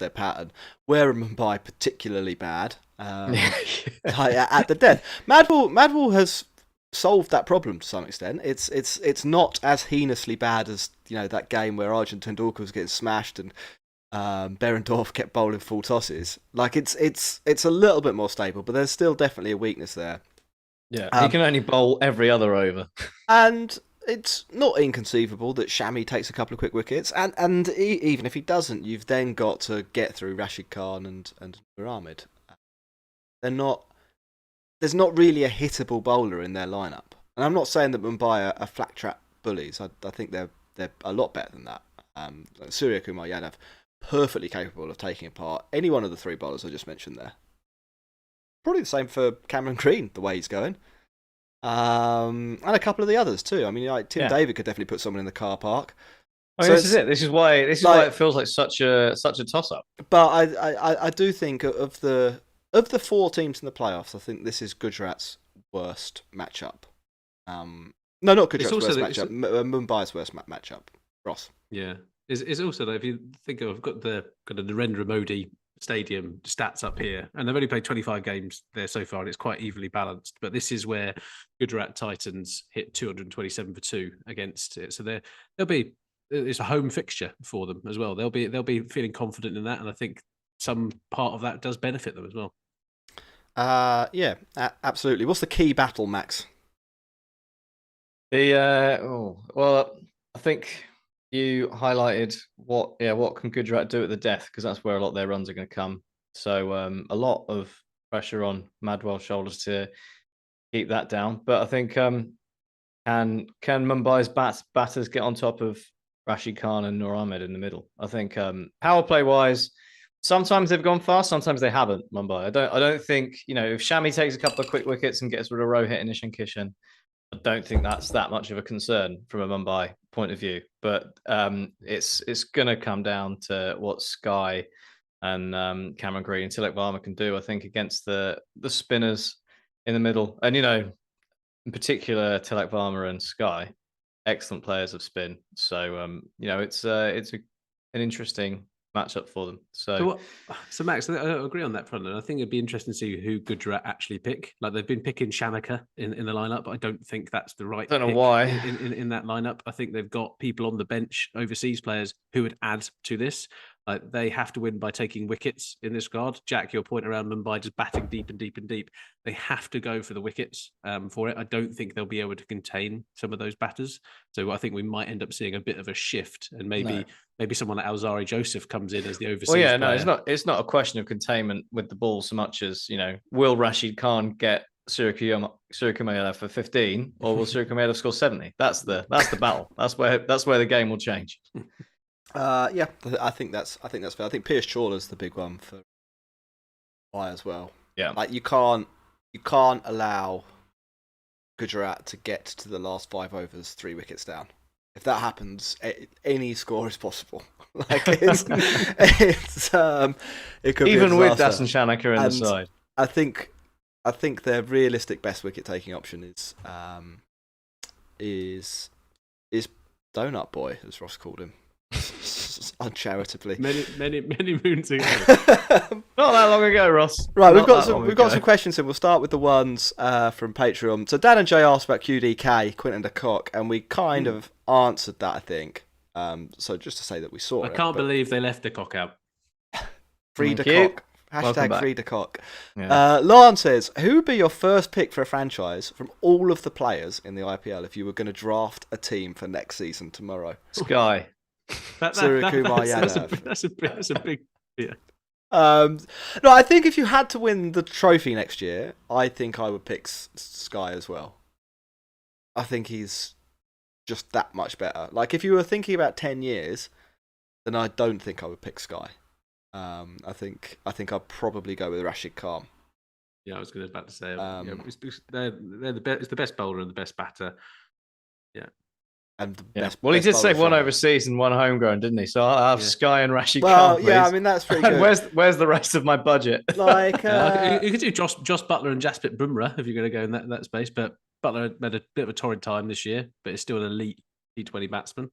S2: pattern. Where are Mumbai particularly bad? At the death. Madwhal has solved that problem to some extent. It's not as heinously bad as, you know, that game where Arjun Tendulkar was getting smashed and Berendorf kept bowling full tosses. Like it's a little bit more stable, but there's still definitely a weakness there.
S3: Yeah, he can only bowl every other over.
S2: And it's not inconceivable that Shami takes a couple of quick wickets, and even if he doesn't, you've then got to get through Rashid Khan and Nur Ahmed. There's not really a hittable bowler in their lineup. And I'm not saying that Mumbai are flat trap bullies. I think they're a lot better than that. Surya Kumar Yadav, perfectly capable of taking apart any one of the three bowlers I just mentioned there. Probably the same for Cameron Green, the way he's going. And a couple of the others too. I mean, like Tim David could definitely put someone in the car park.
S3: So this is it. This is why it feels like such a toss up.
S2: But I do think of the 4 teams in the playoffs, I think this is Gujarat's worst matchup. No, not Gujarat's worst matchup. Mumbai's worst matchup. Ross.
S1: Yeah, it's also though, if you think of, I've got the Narendra Modi Stadium stats up here, and they've only played 25 games there so far, and it's quite evenly balanced. But this is where Gujarat Titans hit 227 for 2 against it, so it's a home fixture for them as well. They'll be feeling confident in that, and I think some part of that does benefit them as well.
S2: Yeah, absolutely. What's the key battle, Max?
S3: Well, I think you highlighted what can Gujarat do at the death, because that's where a lot of their runs are going to come. So a lot of pressure on Madwell's shoulders to keep that down. But I think can Mumbai's batters get on top of Rashid Khan and Nur Ahmed in the middle? I think power play wise, sometimes they've gone fast, sometimes they haven't. Mumbai. I don't think, you know, if Shami takes a couple of quick wickets and gets rid of Rohit and Ishan Kishan, I don't think that's that much of a concern from a Mumbai point of view. But it's going to come down to what Sky and Cameron Green and Tilak Varma can do, I think, against the spinners in the middle. And, you know, in particular, Tilak Varma and Sky, excellent players of spin. So, you know, it's a an interesting matchup for them.
S1: So Max, I agree on that front, and I think it'd be interesting to see who Gujarat actually pick. Like they've been picking Shanaka in the lineup, but I don't think that's the right.
S3: Don't know
S1: pick
S3: why.
S1: in that lineup. I think they've got people on the bench, overseas players who would add to this. Like they have to win by taking wickets in this regard. Jack, your point around Mumbai just batting deep and deep and deep. They have to go for the wickets for it. I don't think they'll be able to contain some of those batters. So I think we might end up seeing a bit of a shift, and maybe someone like Alzari Joseph comes in as the overseas.
S3: Well, yeah,
S1: player.
S3: no, it's not a question of containment with the ball so much as will Rashid Khan get Suryakumar for 15, or will Suryakumar score 70? That's the battle. That's where the game will change.
S2: Yeah, I think that's fair. I think Piyush Chawla's the big one for why as well.
S3: Yeah,
S2: like you can't allow Gujarat to get to the last 5 overs 3 wickets down. If that happens, any score is possible. Like it could
S3: even
S2: be
S3: with Dasan Shanaka in the side.
S2: I think their realistic best wicket taking option is Donut Boy, as Ross called him. Uncharitably.
S1: Many moons ago.
S3: Not that long ago, Ross.
S2: Right, we've got some questions, and we'll start with the ones from Patreon. So Dan and Jay asked about QDK, Quinton de Kock, and we kind of answered that, I think. So just to say that we saw it.
S1: I can't believe they left de Kock out.
S2: Free de Kock.
S3: Welcome
S2: Hashtag free de Kock.
S3: Yeah.
S2: Lauren says, who would be your first pick for a franchise from all of the players in the IPL if you were going to draft a team for next season tomorrow?
S3: Sky.
S2: Suryakumar Yadav.
S1: That's a big. Yeah.
S2: No, I think if you had to win the trophy next year, I think I would pick Sky as well. I think he's just that much better. Like if you were thinking about 10 years, then I don't think I would pick Sky. I think I'd probably go with Rashid Khan.
S1: Yeah, I was about to say they're the best. It's the best bowler and the best batter. Yeah.
S2: And best,
S3: well, he did say one
S2: from
S3: overseas and one homegrown, didn't he? So I'll have Sky and Rashid Khan.
S2: Well,
S3: please.
S2: yeah, I mean that's pretty good.
S3: Where's the rest of my budget?
S2: Like
S1: you could do Josh Butler and Jasprit Bumrah if you're going to go in that space. But Butler had a bit of a torrid time this year, but is still an elite T20 batsman.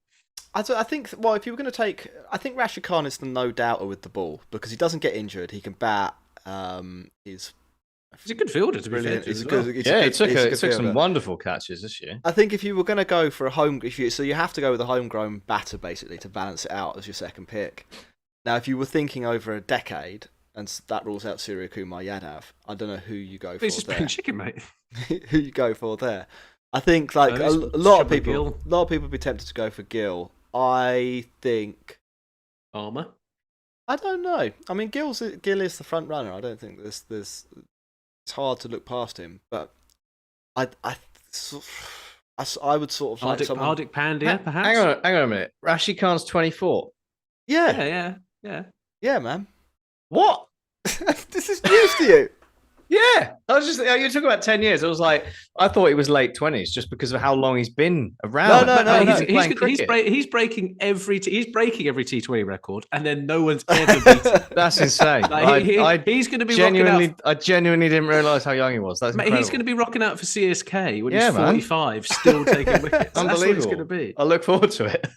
S2: I think, well, if you were going to take, I think Rashid Khan is the no doubter with the ball because he doesn't get injured. He can bat.
S1: He's a good fielder, to be fair.
S3: He took some wonderful catches this year.
S2: I think if you were going to go for so you have to go with a homegrown batter basically to balance it out as your second pick. Now, if you were thinking over a decade, and that rules out Suryakumar Yadav, I don't know who you go for.
S1: He's just playing chicken, mate.
S2: Who you go for there? I think like a lot of people would be tempted to go for Gill. I think
S1: Armour.
S2: I don't know. I mean, Gill is the front runner. I don't think there's. It's hard to look past him, but I would sort of like
S1: Hardik Pandya, perhaps.
S3: Hang on a minute. Rashid Khan's 24.
S2: Yeah, man.
S3: What?
S2: This is news to you.
S3: Yeah, I was just you're talking about 10 years. I was like, I thought he was late 20s just because of how long he's been around.
S1: No. He's breaking every T20 record, and then no one's ever beaten.
S3: That's insane.
S1: He's going to be
S3: I genuinely didn't realise how young he was. That's incredible.
S1: He's going to be rocking out for CSK when he's 45, still taking wickets.
S3: Unbelievable.
S1: That's what it's going to be.
S3: I look forward to it.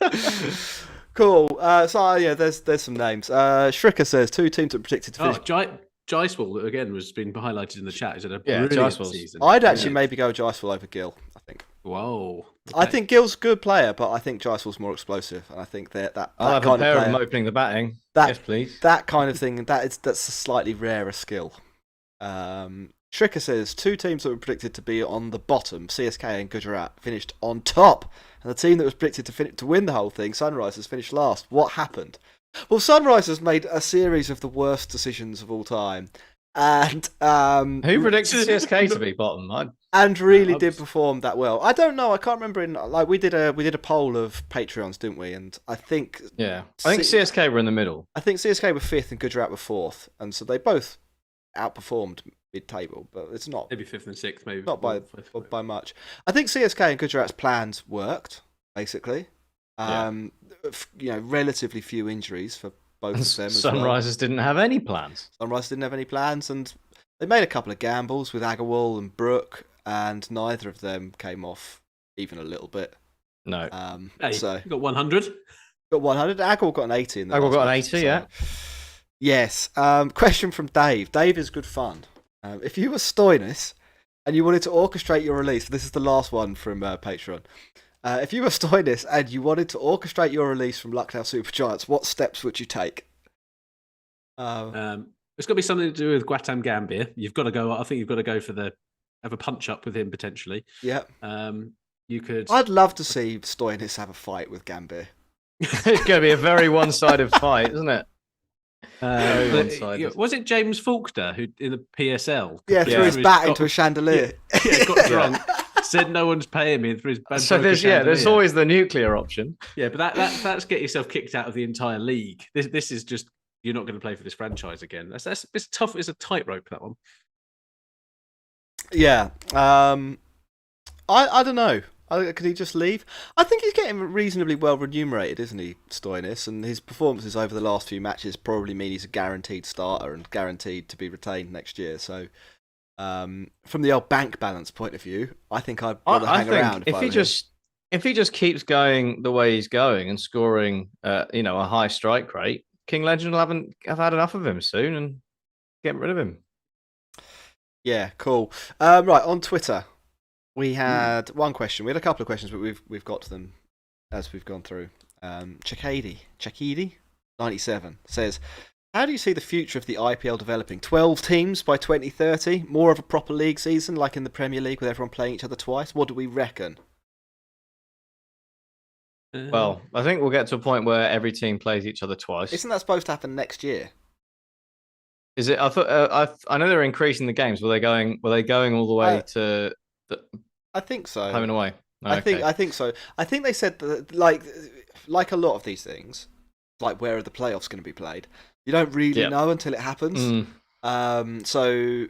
S2: Cool. There's some names. Shrika says 2 teams are predicted to finish.
S1: Jaiswal, again, was been highlighted in the chat. He's had a brilliant season.
S2: I'd actually maybe go Jaiswal over Gill, I think.
S1: Whoa. Okay.
S2: I think Gill's a good player, but I think Jaiswal's more explosive. And I think that
S3: I'll have
S2: kind
S3: a pair
S2: of
S3: of them opening the batting.
S2: Yes,
S3: please.
S2: That kind of thing, that's a slightly rarer skill. Shrika says 2 teams that were predicted to be on the bottom, CSK and Gujarat, finished on top. And the team that was predicted to win the whole thing, Sunrisers, finished last. What happened? Well, Sunrisers made a series of the worst decisions of all time. And
S3: who predicted CSK to be bottom?
S2: And really did perform that well. I don't know. I can't remember. We did a poll of Patreons, didn't we? And I think
S3: I think CSK were in the middle.
S2: I think CSK were 5th and Gujarat were 4th, and so they both outperformed mid-table. But it's not
S1: maybe 5th and 6th, maybe
S2: not by much. I think CSK and Gujarat's plans worked basically. Relatively few injuries for both of them.
S3: Sunrisers didn't have any plans.
S2: Sunrisers didn't have any plans, and they made a couple of gambles with Agarwal and Brook, and neither of them came off even a little bit.
S3: No.
S1: You got 100.
S2: Got 100. Agwal got an 80 in the
S3: Agwal
S2: last
S3: got an
S2: match,
S3: 80, yeah.
S2: Yes. Question from Dave. Dave is good fun. If you were Stoinis and you wanted to orchestrate your release, this is the last one from Patreon. If you were Stoinis and you wanted to orchestrate your release from Lucknow Super Giants, what steps would you take?
S1: It's got to be something to do with Gautam Gambhir. You've got to go. I think you've got to go for have a punch up with him potentially.
S2: Yeah.
S1: You could.
S2: I'd love to see Stoinis have a fight with Gambhir.
S3: It's going to be a very one-sided fight, isn't it?
S1: Was it James Faulkner who in the PSL?
S2: Yeah, threw his bat into a chandelier.
S1: Yeah, got drunk. Said no one's paying me and threw his bat.
S3: So there's always the nuclear option.
S1: Yeah, but that's get yourself kicked out of the entire league. This is just you're not going to play for this franchise again. It's tough. It's a tightrope, that one.
S2: Yeah. I don't know. Could he just leave? I think he's getting reasonably well remunerated, isn't he, Stoinis? And his performances over the last few matches probably mean he's a guaranteed starter and guaranteed to be retained next year. So, from the old bank balance point of view, I think I'd want to hang around.
S3: If he just keeps going the way he's going and scoring, a high strike rate, King Legend will have had enough of him soon and get rid of him.
S2: Yeah, cool. Right, on Twitter. We had one question. We had a couple of questions, but we've got to them as we've gone through. Chakidi 97 says, how do you see the future of the IPL developing? 12 teams by 2030? More of a proper league season like in the Premier League with everyone playing each other twice? What do we reckon?
S3: Well, I think we'll get to a point where every team plays each other twice.
S2: Isn't that supposed to happen next year?
S3: Is it? I thought. I know they're increasing the games. Were they going all the way to?
S2: I think so.
S3: Home and away. Oh,
S2: I think so. I think they said that like a lot of these things, like where are the playoffs going to be played? You don't really know until it happens. So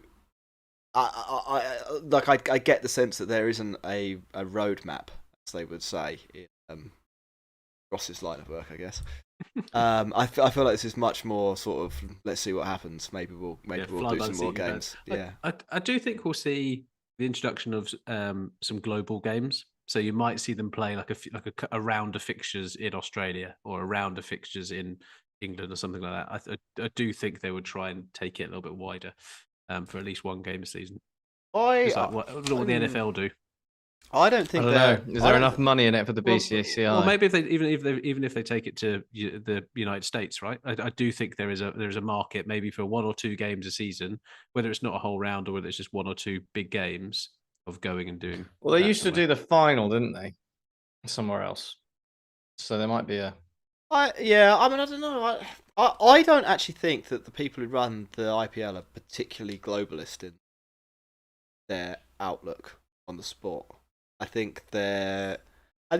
S2: I get the sense that there isn't a roadmap, as they would say in Ross's line of work, I guess. I feel like this is much more sort of let's see what happens. Maybe we'll do some more games.
S1: I do think we'll see the introduction of some global games. So you might see them play like a round of fixtures in Australia or a round of fixtures in England or something like that. I do think they would try and take it a little bit wider for at least one game a season. What the NFL do.
S2: I don't think.
S3: I don't know. Is there enough money in it for the BCCI?
S1: Well, maybe even if they take it to the United States, right? I do think there is a market maybe for 1 or 2 games a season, whether it's not a whole round or whether it's just 1 or 2 big games of going and doing.
S3: Well, they used to do the final, didn't they? Somewhere else. So there might be a.
S2: I don't know. I don't actually think that the people who run the IPL are particularly globalist in their outlook on the sport. I think and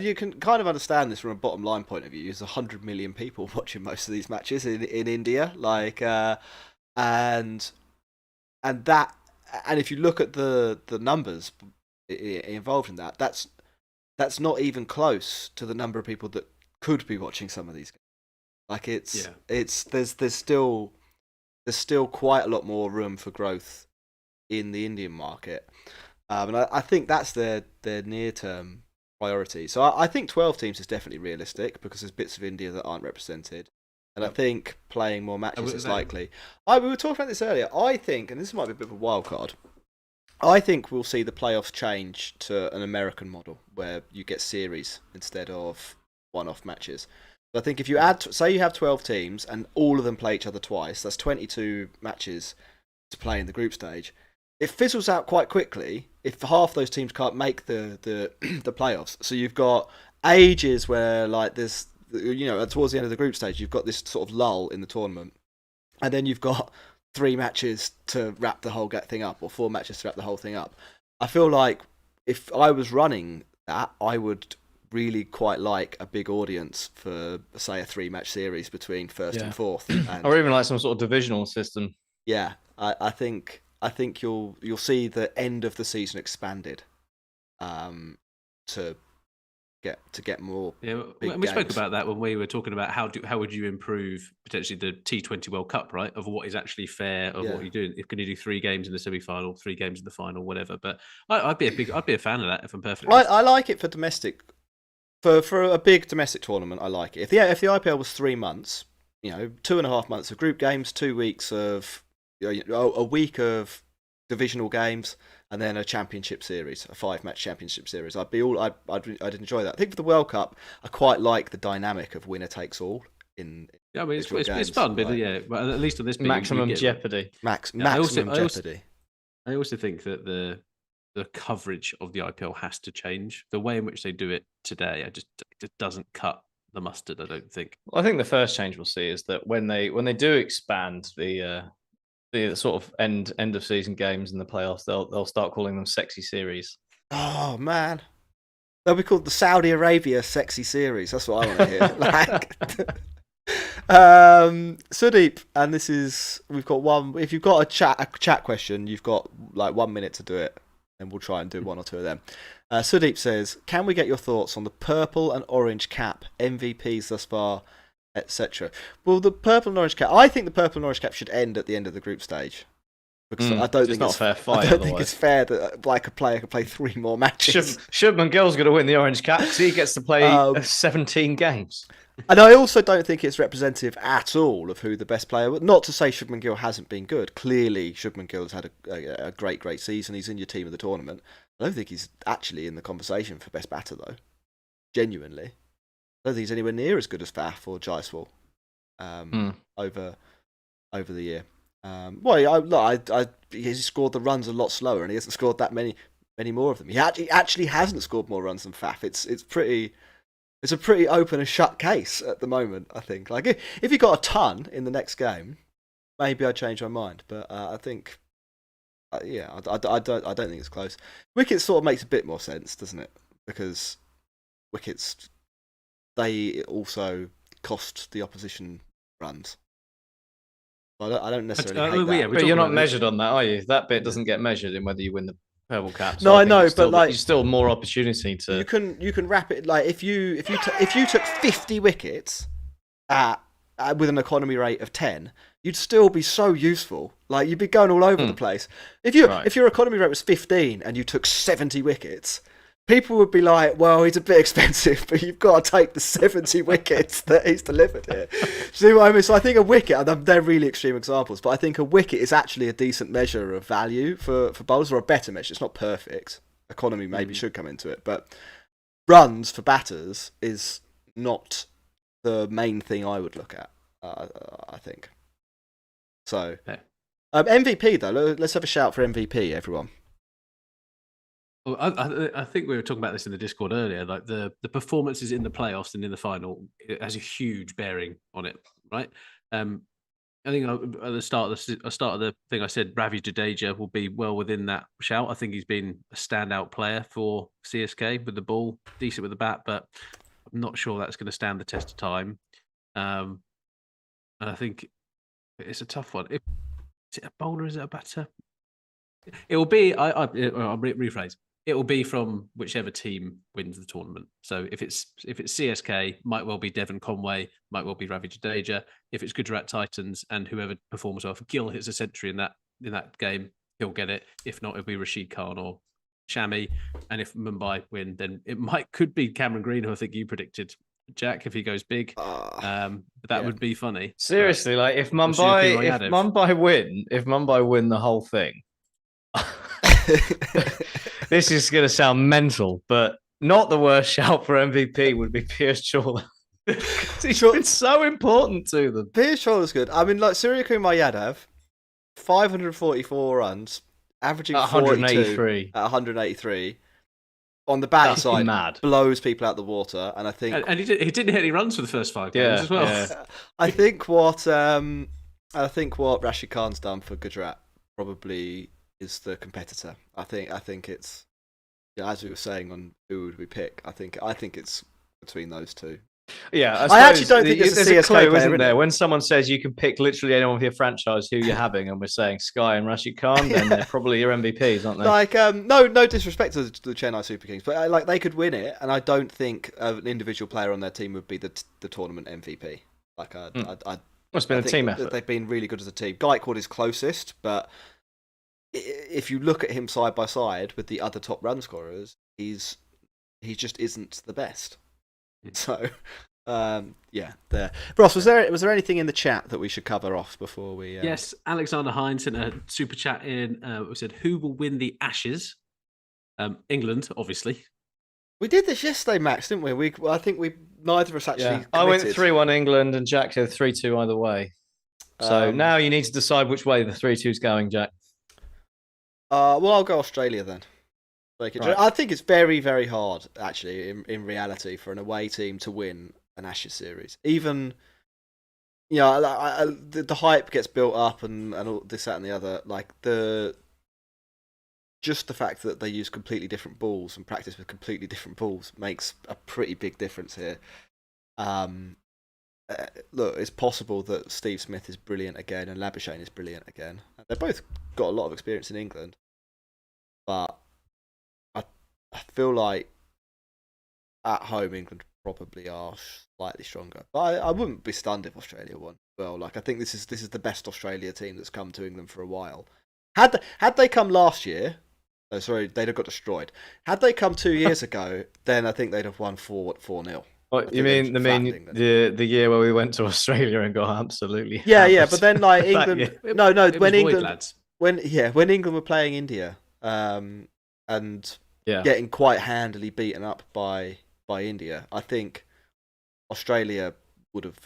S2: you can kind of understand this from a bottom line point of view. There's 100 million people watching most of these matches in India, and if you look at the numbers involved in that's not even close to the number of people that could be watching some of these games. Like there's still quite a lot more room for growth in the Indian market. And I think that's their near-term priority. So I think 12 teams is definitely realistic because there's bits of India that aren't represented. And I think playing more matches is likely. We were talking about this earlier. I think, and this might be a bit of a wild card, I think we'll see the playoffs change to an American model where you get series instead of one-off matches. So I think if you say you have 12 teams and all of them play each other twice, that's 22 matches to play in the group stage. It fizzles out quite quickly if half those teams can't make the playoffs. So you've got ages where there's towards the end of the group stage you've got this sort of lull in the tournament, and then you've got 3 matches to wrap the whole thing up or 4 matches to wrap the whole thing up. I feel like if I was running that, I would really quite like a big audience for say a 3-match series between first and fourth,
S3: or even like some sort of divisional system.
S2: Yeah, I think you'll see the end of the season expanded to get more.
S1: Yeah, we spoke about that when we were talking about how would you improve potentially the T20 World Cup, right? Of what is actually fair of what you're doing. If can you do 3 games in the semi-final, 3 games in the final, whatever. But I'd be a fan of that if I'm perfectly honest.
S2: I like it for domestic For a big domestic tournament, I like it. If the IPL was 3 months, 2.5 months of group games, 2 weeks of a week of divisional games, and then a championship series, a 5-match championship series, I'd enjoy that. I think for the World Cup, I quite like the dynamic of winner takes all.
S1: Yeah, I mean, it's fun, but but at least on this,
S3: maximum jeopardy.
S2: Maximum jeopardy.
S1: I also think that the coverage of the IPL has to change. The way in which they do it today, it doesn't cut the mustard, I don't think.
S3: Well, I think the first change we'll see is that when they do expand the sort of end of season games in the playoffs, they'll start calling them sexy series.
S2: Oh man, they'll be called the Saudi Arabia sexy series. That's what I want to hear. Sudeep, and we've got one. If you've got a chat question, you've got like 1 minute to do it, and we'll try and do one or two of them. Sudeep says, "Can we get your thoughts on the purple and orange cap MVPs thus far, etc.?" Well, the purple and orange cap. I think the purple and orange cap should end at the end of the group stage because I don't think it's fair. I don't think it's fair that like a player can play 3 more matches.
S3: Shubman Gill's going to win the orange cap because he gets to play 17 games.
S2: And I also don't think it's representative at all of who the best player was. Not to say Shubman Gill hasn't been good. Clearly, Shubman Gill has had a great season. He's in your team of the tournament. I don't think he's actually in the conversation for best batter, though. Genuinely. I don't think he's anywhere near as good as Faf or Jaiswal over the year. He's scored the runs a lot slower, and he hasn't scored that many more of them. He actually hasn't scored more runs than Faf. It's a pretty open and shut case at the moment, I think. Like if he got a ton in the next game, maybe I'd change my mind. But I think, I don't think it's close. Wickets sort of makes a bit more sense, doesn't it? Because wickets, they also cost the opposition runs. I don't necessarily hate that.
S3: But you're not measured on that, are you? That bit doesn't get measured in whether you win the purple cap.
S2: No, I know, but
S3: there's still more opportunity to.
S2: You can wrap it like if you took 50 wickets with an economy rate of 10, you'd still be so useful. Like you'd be going all over the place. If your economy rate was 15 and you took 70 wickets, people would be like, "Well, he's a bit expensive, but you've got to take the 70 wickets that he's delivered here." Do you see what I mean? So I think a wicket, they're really extreme examples, but I think a wicket is actually a decent measure of value for bowlers, or a better measure. It's not perfect. Economy maybe should come into it, but runs for batters is not the main thing I would look at, I think. So, MVP though, let's have a shout for MVP, everyone.
S1: Well, I think we were talking about this in the Discord earlier. Like the performances in the playoffs and in the final, it has a huge bearing on it, right? I think at the start of the thing, I said Ravi Jadeja will be well within that shout. I think he's been a standout player for CSK with the ball, decent with the bat, but I'm not sure that's going to stand the test of time. And I think it's a tough one. Is it a bowler? Is it a batter? It will be. I'll rephrase. It will be from whichever team wins the tournament. So if it's CSK, might well be Devon Conway, might well be Ravi Jadeja. If it's Gujarat Titans and whoever performs well, if Gill hits a century in that game, he'll get it. If not, it'll be Rashid Khan or Shami. And if Mumbai win, then it could be Cameron Green, who I think you predicted, Jack, if he goes big. That would be funny.
S3: Seriously, like if Mumbai win the whole thing. This is going to sound mental, but not the worst shout for MVP would be Piyush Chawla. He's been so important to them.
S2: Piyush Chawla's good. I mean, like Surya Kumar Yadav, 544 runs, averaging 183 at 183. On the backside, blows people out the water, and I think,
S1: and he didn't hit any runs for the first 5 games as well.
S2: Yeah. I think what Rashid Khan's done for Gujarat probably is the competitor. I think it's, as we were saying on who would we pick. I think it's between those two.
S3: Yeah,
S2: I actually don't think there's a
S3: clue, isn't there? When someone says you can pick literally anyone with your franchise who you're having, and we're saying Sky and Rashid Khan, then they're probably your MVPs, aren't they?
S2: Like, no disrespect to the Chennai Super Kings, but like they could win it, and I don't think an individual player on their team would be the tournament MVP. Like,
S3: it's been a team effort.
S2: They've been really good as a team. Gaikwad is closest, but if you look at him side by side with the other top run scorers, he just isn't the best. So, yeah, there. Ross, was there anything in the chat that we should cover off before we?
S1: Yes, Alexander Hines sent a super chat in. We said, "Who will win the Ashes?" England, obviously.
S2: We did this yesterday, Max, didn't we? I think neither of us actually.
S3: Yeah. I went
S2: committed.
S3: 3-1 England, and Jack said 3-2 either way. So now you need to decide which way the 3-2 is going, Jack.
S2: Well, I'll go Australia then.
S3: Right.
S2: I think it's very, very hard, actually, in reality, for an away team to win an Ashes series. Even, the hype gets built up and all this, that, and the other. Like just the fact that they use completely different balls and practice with completely different balls makes a pretty big difference here. Look, it's possible that Steve Smith is brilliant again and Labuschagne is brilliant again. They've both got a lot of experience in England, but I feel like at home England probably are slightly stronger. But I wouldn't be stunned if Australia won. Well, like I think this is the best Australia team that's come to England for a while. Had they come last year, they'd have got destroyed. Had they come 2 years ago, then I think they'd have won 4-0.
S3: What you mean? The year where we went to Australia and got absolutely
S2: hammered. But then like England, when England were playing India, and getting quite handily beaten up by India, I think Australia would have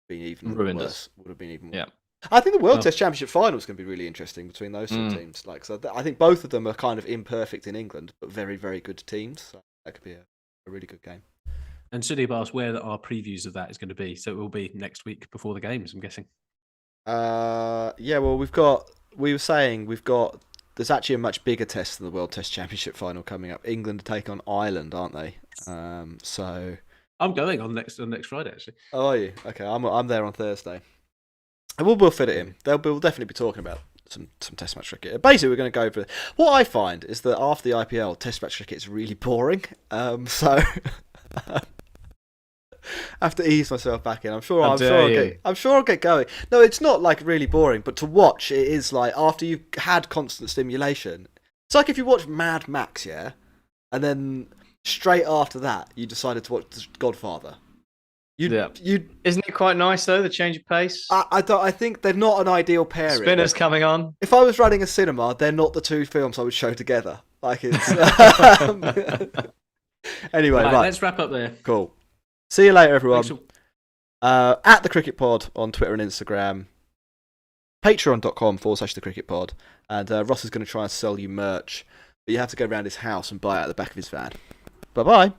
S2: been even
S3: ruined
S2: worse.
S3: us.
S2: Would have been even worse.
S3: Yeah.
S2: I think the World Test Championship final is going to be really interesting between those two teams. Like, so I think both of them are kind of imperfect in England, but very, very good teams. So that could be a really good game.
S1: And Sudeep asked where our previews of that is going to be. So it will be next week before the games, I'm guessing.
S2: Yeah, well, there's actually a much bigger test than the World Test Championship final coming up. England take on Ireland, aren't they? So
S1: I'm going on next Friday, actually.
S2: Oh, are you? Okay, I'm there on Thursday. And we'll fit it in. We'll definitely be talking about some Test match cricket. Basically, we're going to go for what I find is that after the IPL, Test match cricket is really boring. So I have to ease myself back in. I'm sure I'll get going. No, it's not like really boring, but to watch it is like after you've had constant stimulation. It's like if you watch Mad Max, yeah, and then straight after that you decided to watch Godfather.
S3: Isn't it quite nice though, the change of pace?
S2: I think they're not an ideal pairing.
S3: Spinner's coming on.
S2: If I was running a cinema, they're not the two films I would show together. Like it's anyway, right.
S1: Let's wrap up there.
S2: Cool. See you later, everyone. At the Cricket Pod on Twitter and Instagram. Patreon.com/the Cricket Pod. And Ross is going to try and sell you merch, but you have to go around his house and buy it at the back of his van. Bye bye.